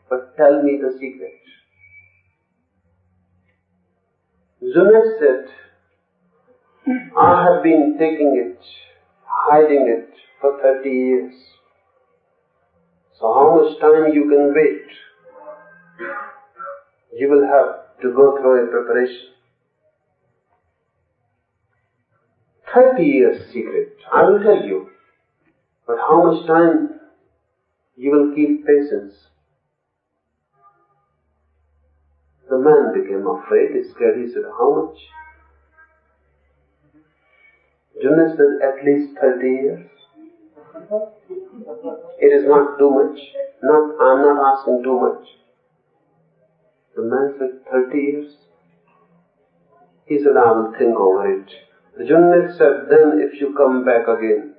but tell me the secret. Junaid said, I have been taking it, hiding it for 30 years. So how much time you can wait? You will have to go through a preparation. 30 years secret, I will tell you. But how much time you will keep patience? The man became afraid, scared. He said, how much? Junaid said, at least 30 years. It is not too much. I am not asking too much. The man said, 30 years? He said, I will think over it. Junaid said, then if you come back again,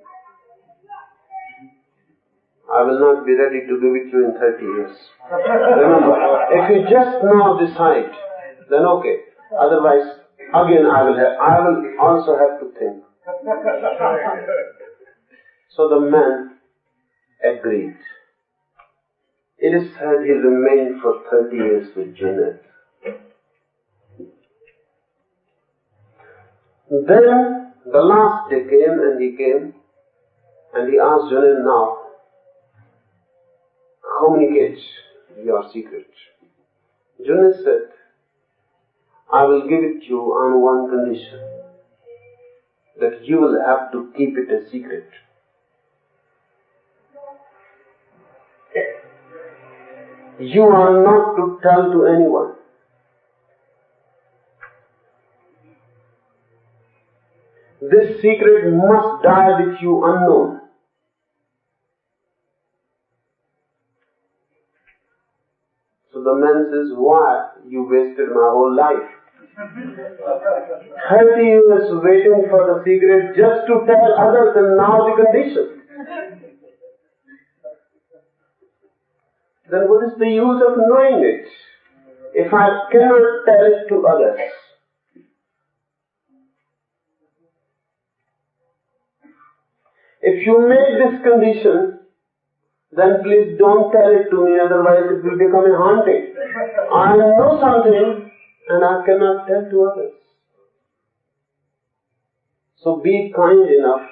I will not be ready to give it to you in 30 years. Remember, if you just now decide, then okay. Otherwise, again I will also have to think. So the man agreed. It is said he remained for 30 years with Junaid. Then the last day came and he asked Junaid, now communicate your secret. Junaid said, I will give it to you on one condition, that you will have to keep it a secret. You are not to tell to anyone. This secret must die with you unknown. So the man says, why? You wasted my whole life. 30 years waiting for the secret just to tell others, and now the condition. Then what is the use of knowing it if I cannot tell it to others? If you make this condition, then please don't tell it to me, otherwise it will become a haunting. I know something and I cannot tell to others. So be kind enough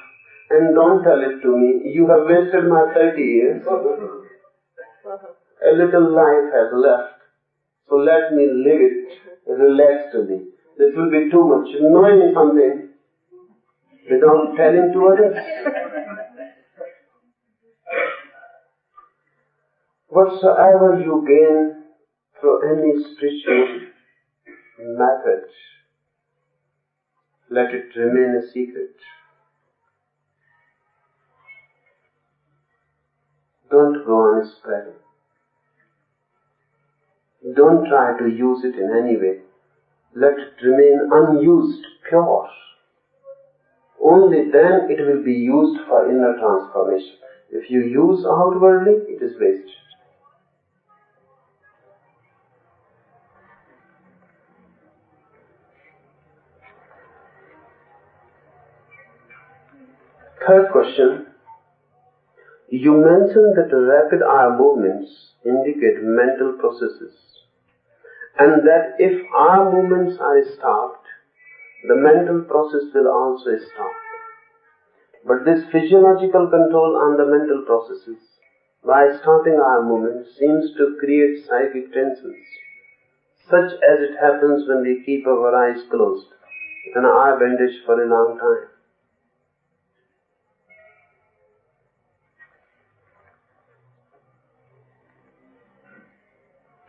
and don't tell it to me. You have wasted my 30 years. A little life has left, so let me live it relaxedly. This will be too much. Knowing something without telling to others. Whatsoever you gain through any spiritual method, let it remain a secret. Don't go on spreading. Don't try to use it in any way. Let it remain unused, pure. Only then it will be used for inner transformation. If you use outwardly, it is wasted. Third question. You mentioned that rapid eye movements indicate mental processes, and that if eye movements are stopped, the mental process will also stop. But this physiological control on the mental processes, by stopping eye movements, seems to create psychic tensions, such as it happens when we keep our eyes closed with an eye bandage for a long time.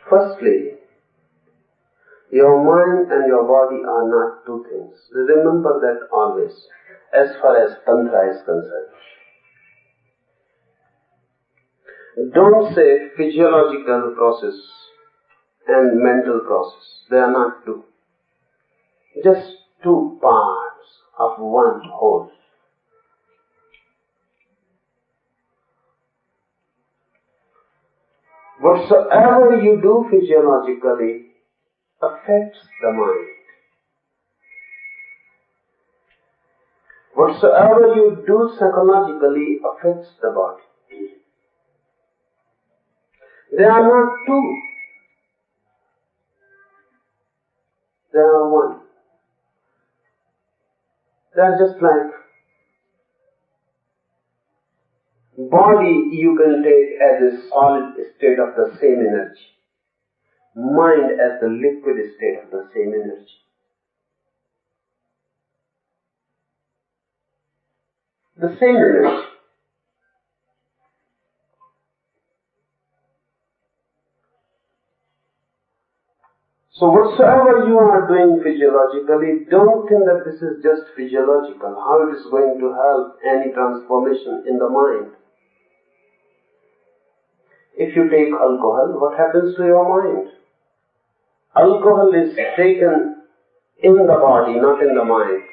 Firstly, your mind and your body are not two things. Remember that always, as far as tantra is concerned. Don't say physiological process and mental process. They are not two. Just two parts of one whole. Whatsoever you do physiologically affects the mind. Whatsoever you do psychologically affects the body. They are not two. They are one. They are just like body you can take as a solid state of the same energy. Mind as the liquid state of the same energy. The same energy. So whatsoever you are doing physiologically, don't think that this is just physiological, how it is going to help any transformation in the mind. If you take alcohol, what happens to your mind? Alcohol is taken in the body, not in the mind.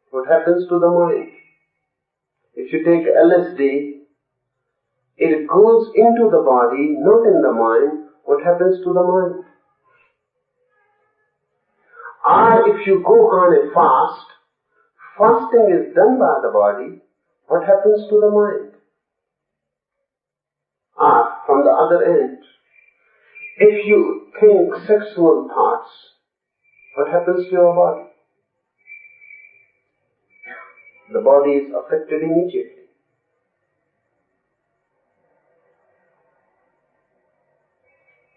What happens to the mind? If you take LSD, it goes into the body, not in the mind. What happens to the mind? Or if you go on a fast, fasting is done by the body, what happens to the mind? Or from the other end, if you think sexual thoughts, what happens to your body? The body is affected immediately.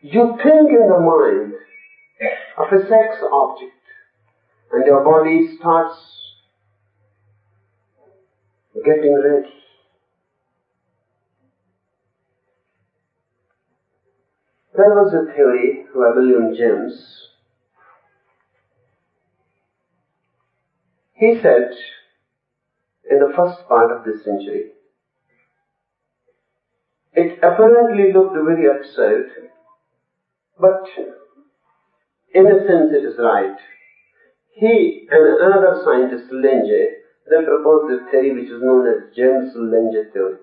You think in the mind of a sex object, and your body starts getting ready. There was a theory, William James. He said, in the first part of this century, it apparently looked very absurd, but in a sense it is right. He and another scientist, Lenge, they proposed a theory which is known as James-Lenge theory.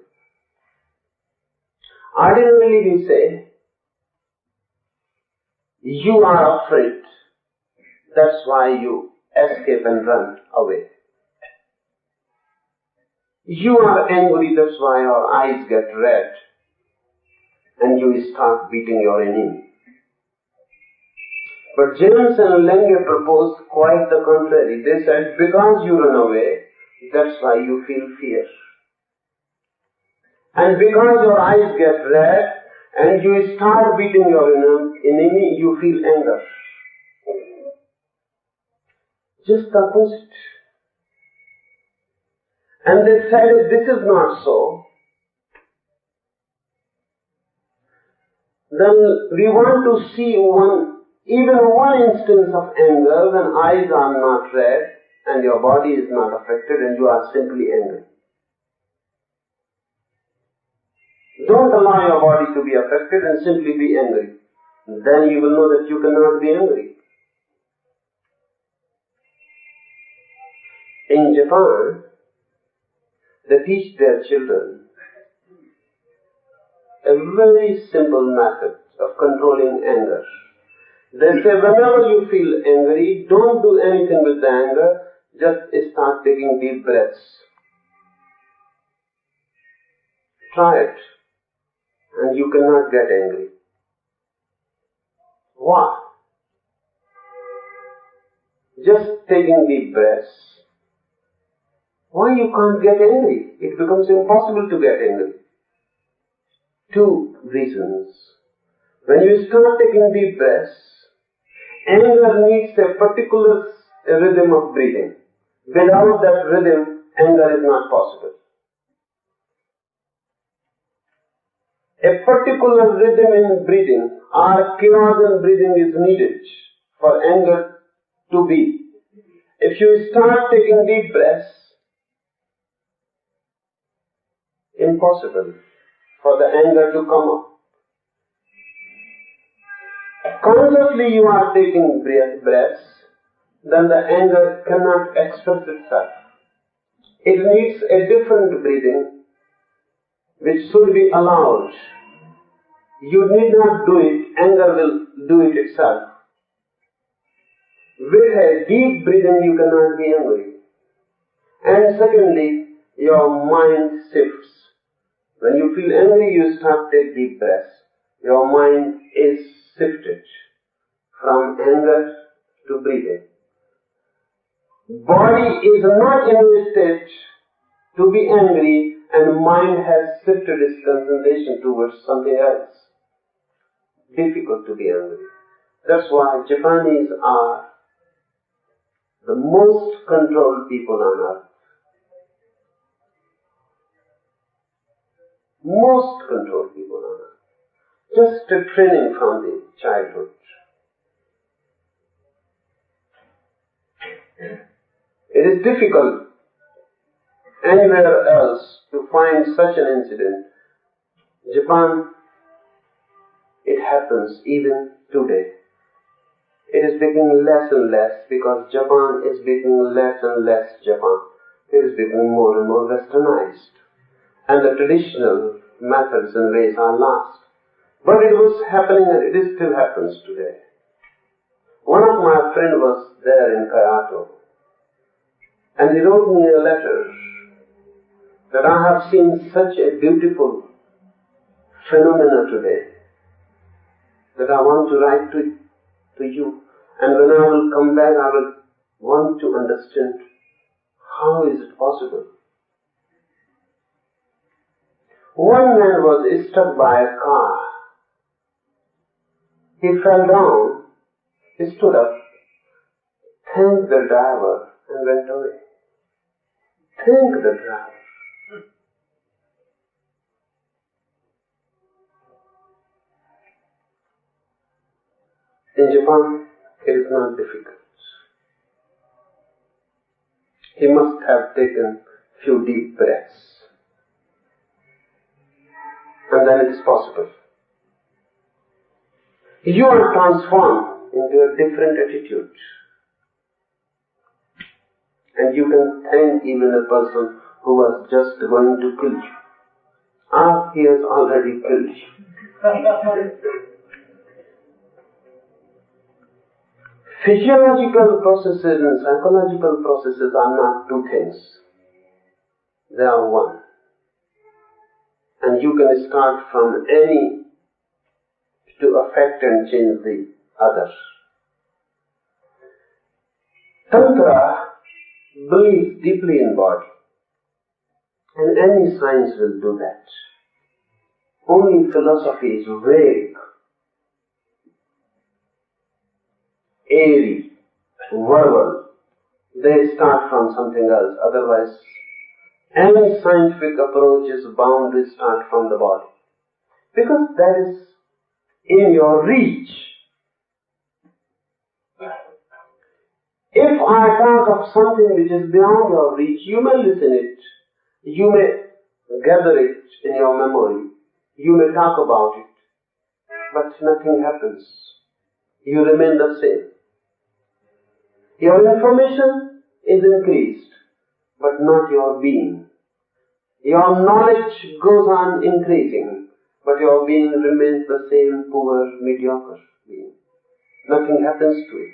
Ordinarily we say, you are afraid, that's why you escape and run away. You are angry, that's why your eyes get red and you start beating your enemy. But James and Lenge proposed quite the contrary. They said, because you run away, that's why you feel fear. And because your eyes get red and you start beating your enemy, you feel anger. Just the opposite. And they said, if this is not so, then we want to see even one instance of anger when eyes are not red and your body is not affected and you are simply angry. Don't allow your body to be affected and simply be angry. Then you will know that you cannot be angry. In Japan, they teach their children a very simple method of controlling anger. They say, whenever you feel angry, don't do anything with the anger, just start taking deep breaths. Try it, and you cannot get angry. Why? Just taking deep breaths. Why you can't get angry? It becomes impossible to get angry. Two reasons. When you start taking deep breaths, anger needs a particular rhythm of breathing. Without that rhythm, anger is not possible. A particular rhythm in breathing or chaos in breathing is needed for anger to be. If you start taking deep breaths, impossible for the anger to come up. Consciously you are taking breaths, then the anger cannot express itself. It needs a different breathing which should be allowed. You need not do it, anger will do it itself. With a deep breathing you cannot be angry. And secondly, your mind shifts. When you feel angry, you start to take deep breaths. Your mind is shifted from anger to breathing. Body is not in a state to be angry, and mind has shifted its concentration towards something else. Difficult to be angry. That's why Japanese are the most controlled people on earth. Most controlled people on earth. Just a training from the childhood. It is difficult anywhere else to find such an incident. Japan, it happens even today. It is becoming less and less because Japan is becoming less and less Japan. It is becoming more and more westernized. And the traditional methods and ways are lost. But it was happening and it still happens today. One of my friends was there in Kyoto, and he wrote me a letter that I have seen such a beautiful phenomena today that I want to write to you. And when I will come back, I will want to understand how is it possible. One man was struck by a car. He fell down. He stood up, thanked the driver, and went away. Thank the driver. In Japan, it is not difficult. He must have taken few deep breaths. And then it is possible. You are transformed into a different attitude. And you can thank even a person who was just going to kill you. He has already killed you. Physiological processes and psychological processes are not two things. They are one. And you can start from any to affect and change the other. Tantra believes deeply in body. And any science will do that. Only philosophy is vague, airy, verbal. They start from something else. Otherwise, any scientific approach is bound to start from the body. Because that is in your reach. If I talk of something which is beyond your reach, you may listen it. You may gather it in your memory. You may talk about it. But nothing happens. You remain the same. Your information is increased, but not your being. Your knowledge goes on increasing, but your being remains the same poor, mediocre being. Nothing happens to it.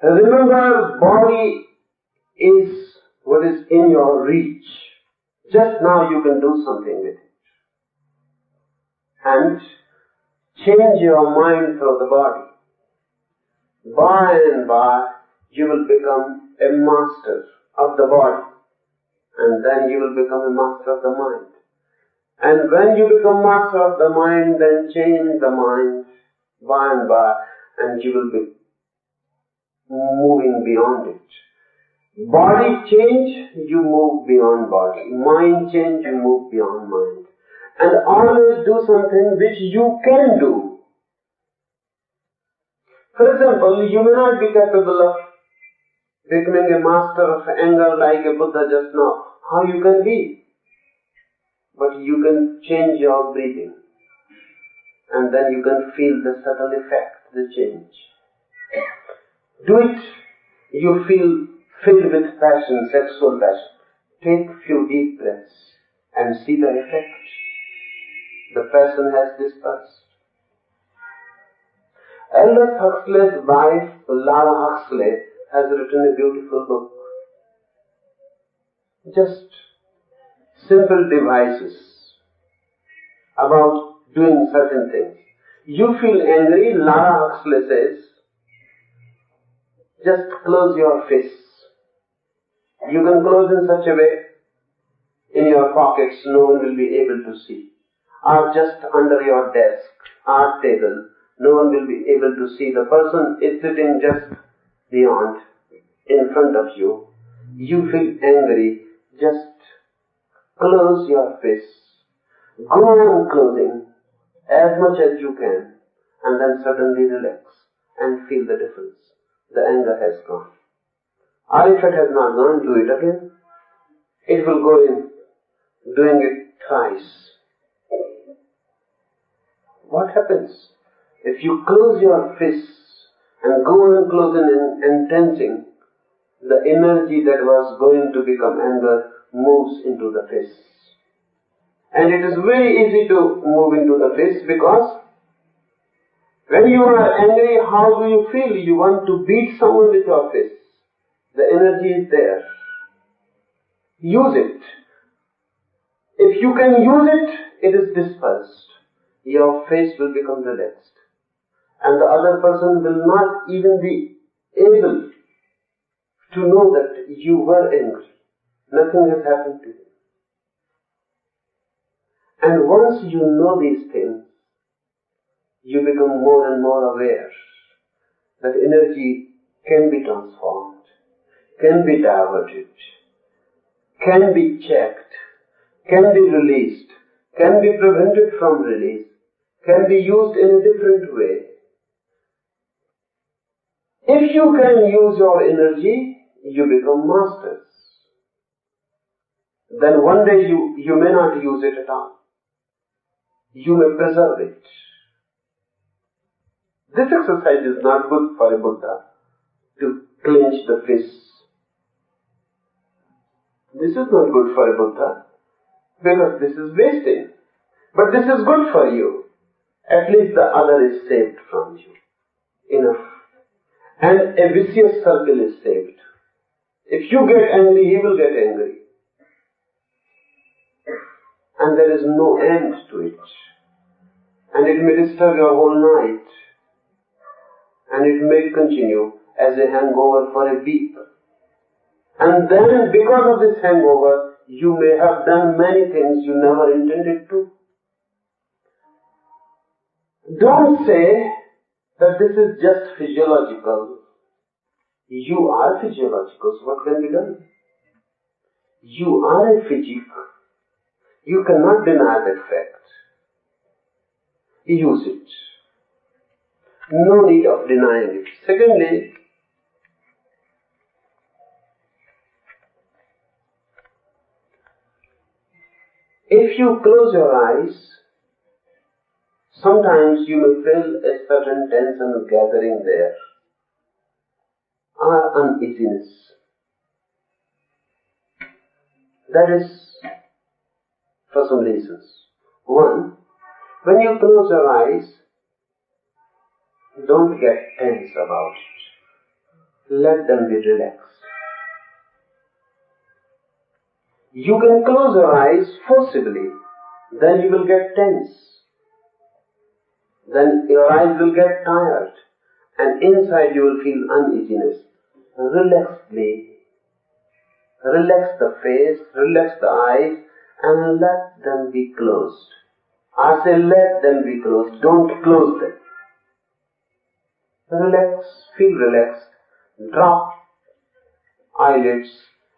Remember, body is what is in your reach. Just now you can do something with it. And change your mind through the body. By and by, you will become a master of the body. And then you will become a master of the mind. And when you become master of the mind, then change the mind by and by, and you will be moving beyond it. Body change, you move beyond body. Mind change, you move beyond mind. And always do something which you can do. For example, you may not be capable of becoming a master of anger like a Buddha just now. How you can be? But you can change your breathing. And then you can feel the subtle effect, the change. Do it. You feel filled with passion, sexual passion. Take few deep breaths and see the effect. the passion has dispersed. Aldous Huxley's wife, Lara Huxley, has written a beautiful book. Just simple devices about doing certain things. You feel angry, Lara Huxley says, just close your fists. You can close in such a way, in your pockets, no one will be able to see. Or just under your desk or table, no one will be able to see. The person is sitting just beyond, in front of you. You feel angry, just close your fists. Go on closing as much as you can, and then suddenly relax and feel the difference. The anger has gone. Or if it has not gone, do it again. It will go in, doing it thrice. What happens? If you close your fists and go on closing and tensing, the energy that was going to become anger moves into the fists. And it is very easy to move into the fists because when you are angry, how do you feel? You want to beat someone with your fists. The energy is there. Use it. If you can use it, it is dispersed. Your face will become relaxed. And the other person will not even be able to know that you were angry. Nothing has happened to you. And once you know these things, you become more and more aware that energy can be transformed, can be diverted, can be checked, can be released, can be prevented from release, can be used in a different way. If you can use your energy, you become masters. Then one day you may not use it at all. You may preserve it. This exercise is not good for a Buddha to clench the fists. This is not good for a Buddha because this is wasting. But this is good for you. At least the other is saved from you. Enough. And a vicious circle is saved. If you get angry, he will get angry. And there is no end to it. And it may disturb your whole night. And it may continue as a hangover for a week. And then, because of this hangover, you may have done many things you never intended to. Don't say that this is just physiological. You are physiological, so what can be done? You are a physic. You cannot deny that fact. Use it. No need of denying it. Secondly, if you close your eyes, sometimes you may feel a certain tension gathering there, or uneasiness. That is for some reasons. One, when you close your eyes, don't get tense about it. Let them be relaxed. You can close your eyes forcibly, then you will get tense. Then your eyes will get tired, and inside you will feel uneasiness. Relaxedly, relax the face, relax the eyes, and let them be closed. I say let them be closed, don't close them. Relax, feel relaxed, drop eyelids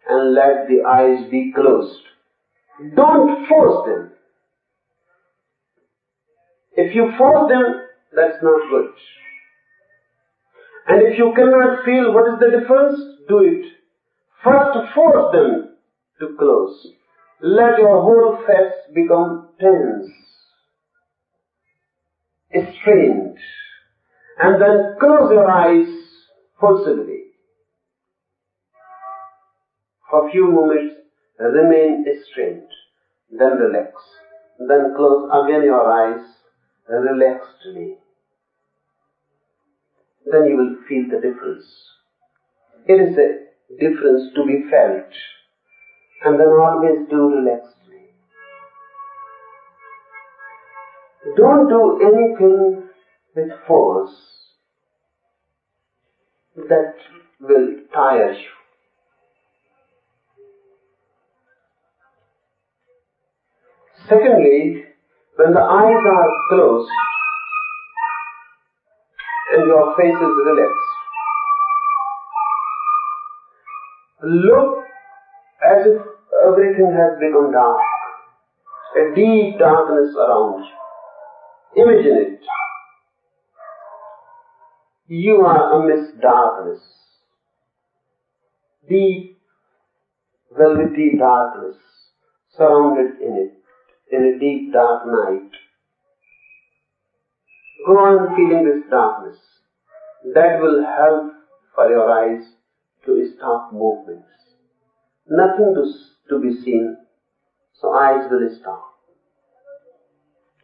and let the eyes be closed. Don't force them. If you force them, that's not good. And if you cannot feel what is the difference, do it. First force them to close. Let your whole face become tense, strained, and then close your eyes forcibly. For a few moments, remain strained, then relax. then close again your eyes relaxedly. Then you will feel the difference. It is a difference to be felt. And then always do relaxedly. Don't do anything with force that will tire you. Secondly, when the eyes are closed and your face is relaxed, look as if everything has become dark, a deep darkness around you. Imagine it. You are amidst darkness, deep, velvety darkness, surrounded in a deep dark night. Go on feeling this darkness. That will help for your eyes to stop movements. Nothing to be seen, so eyes will stop.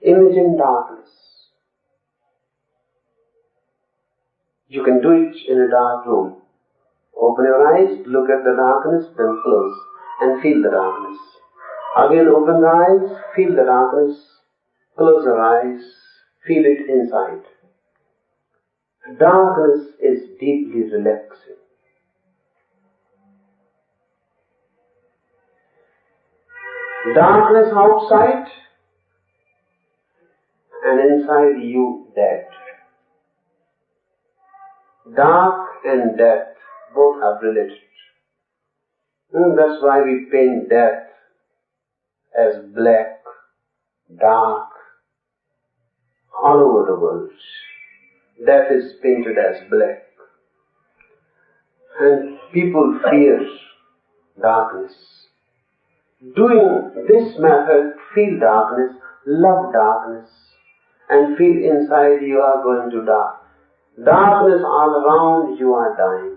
Imagine darkness. You can do it in a dark room. Open your eyes, look at the darkness, then close and feel the darkness. Again open the eyes, feel the darkness, close your eyes, feel it inside. Darkness is deeply relaxing. Darkness outside and inside you dead. Dark and death both are related. That's why we paint death as black, dark, all over the world. Death is painted as black. And people fear darkness. Doing this method, feel darkness, love darkness, and feel inside you are going to die. Darkness all around you are dying.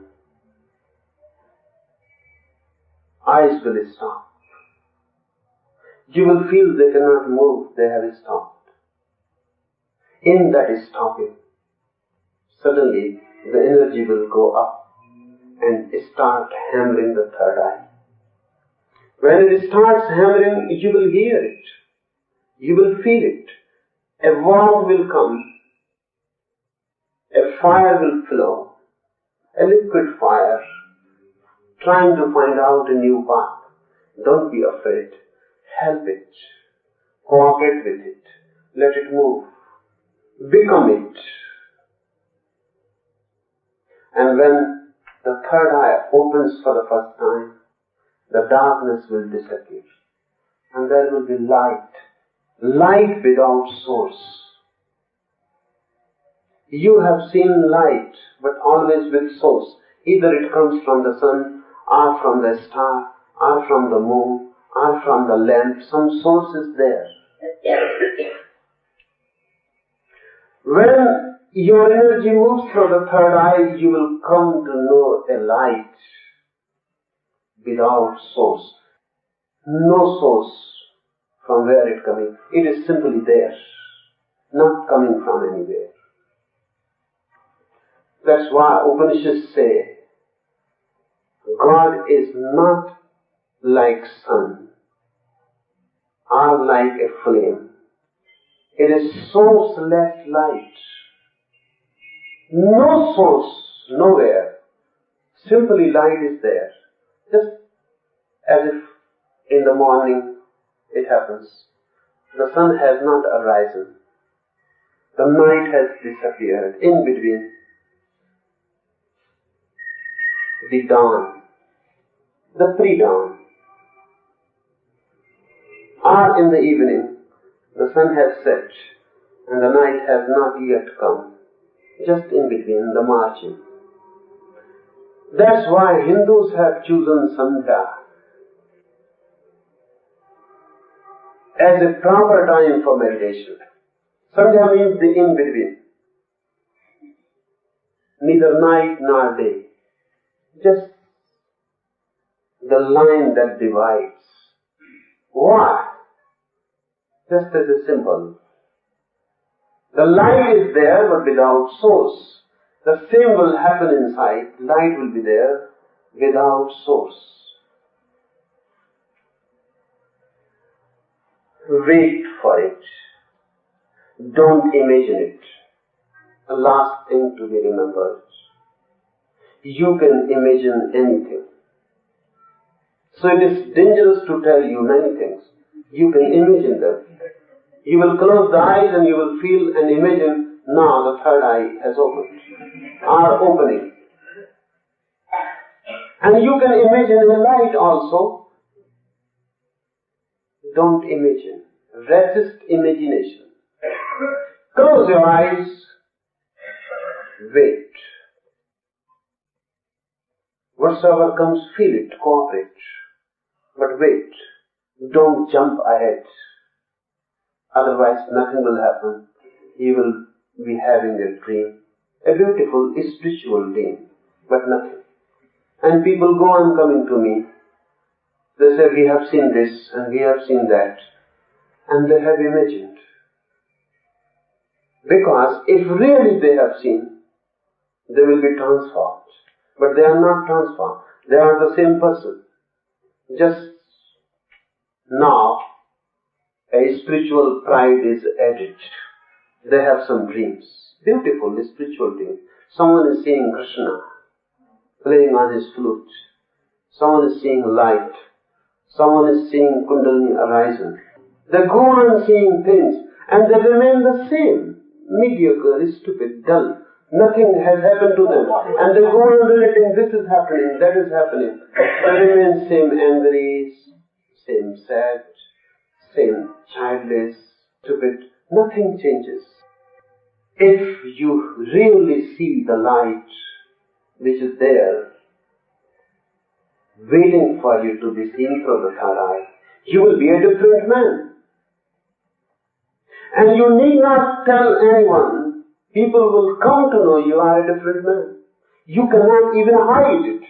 Eyes will stop. You will feel they cannot move, they have stopped. In that stopping, suddenly the energy will go up and start hammering the third eye. When it starts hammering, you will hear it. You will feel it. A warmth will come. A fire will flow. A liquid fire, trying to find out a new path. Don't be afraid. Help it. Cooperate with it. Let it move. Become it. And when the third eye opens for the first time, the darkness will disappear. And there will be light. Light without source. You have seen light, but always with source. Either it comes from the sun, or from the star, or from the moon, or from the lamp. Some source is there. When your energy moves through the third eye, you will come to know a light without source. No source from where it coming. It is simply there, not coming from anywhere. That's why Upanishads say, God is not like sun or like a flame. It is sourceless light. No source, nowhere. Simply light is there. Just as if in the morning it happens. The sun has not arisen. The night has disappeared. In between, the dawn, the pre-dawn. Or in the evening, the sun has set and the night has not yet come. Just in between, the margin. That's why Hindus have chosen Sandhya as a proper time for meditation. Sandhya means the in-between. Neither night nor day. Just the line that divides. Why? Just as a symbol. The light is there but without source. The same will happen inside. Light will be there without source. Wait for it. Don't imagine it. The last thing to be remembered. You can imagine anything. So it is dangerous to tell you many things. You can imagine them. You will close the eyes and you will feel and imagine, now the third eye has opened, or opening. And you can imagine a light also. Don't imagine. Resist imagination. Close your eyes. Wait. Whatsoever comes, feel it, cooperate. But wait. Don't jump ahead. Otherwise nothing will happen. You will be having a dream. A beautiful spiritual dream, but nothing. And people go on coming to me. They say, we have seen this and we have seen that. And they have imagined. Because if really they have seen, they will be transformed. But they are not transformed. They are the same person. Just now, a spiritual pride is added. They have some dreams. Beautiful spiritual dreams. Someone is seeing Krishna playing on his flute. Someone is seeing light. Someone is seeing Kundalini arising. They go on seeing things and they remain the same. Mediocre, stupid, dull. Nothing has happened to them. And they go on relating, this is happening, that is happening. They remain same angry, same sad, same childish, stupid. Nothing changes. If you really see the light which is there, waiting for you to be seen from the third eye, you will be a different man. And you need not tell anyone. People will come to know you are a different man. You cannot even hide it.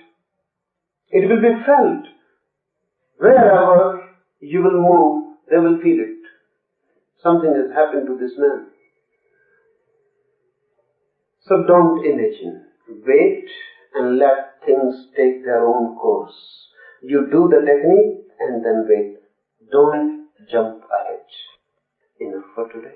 It will be felt. Wherever you will move, they will feel it. Something has happened to this man. So don't imagine. Wait and let things take their own course. You do the technique and then wait. Don't jump ahead. Enough for today.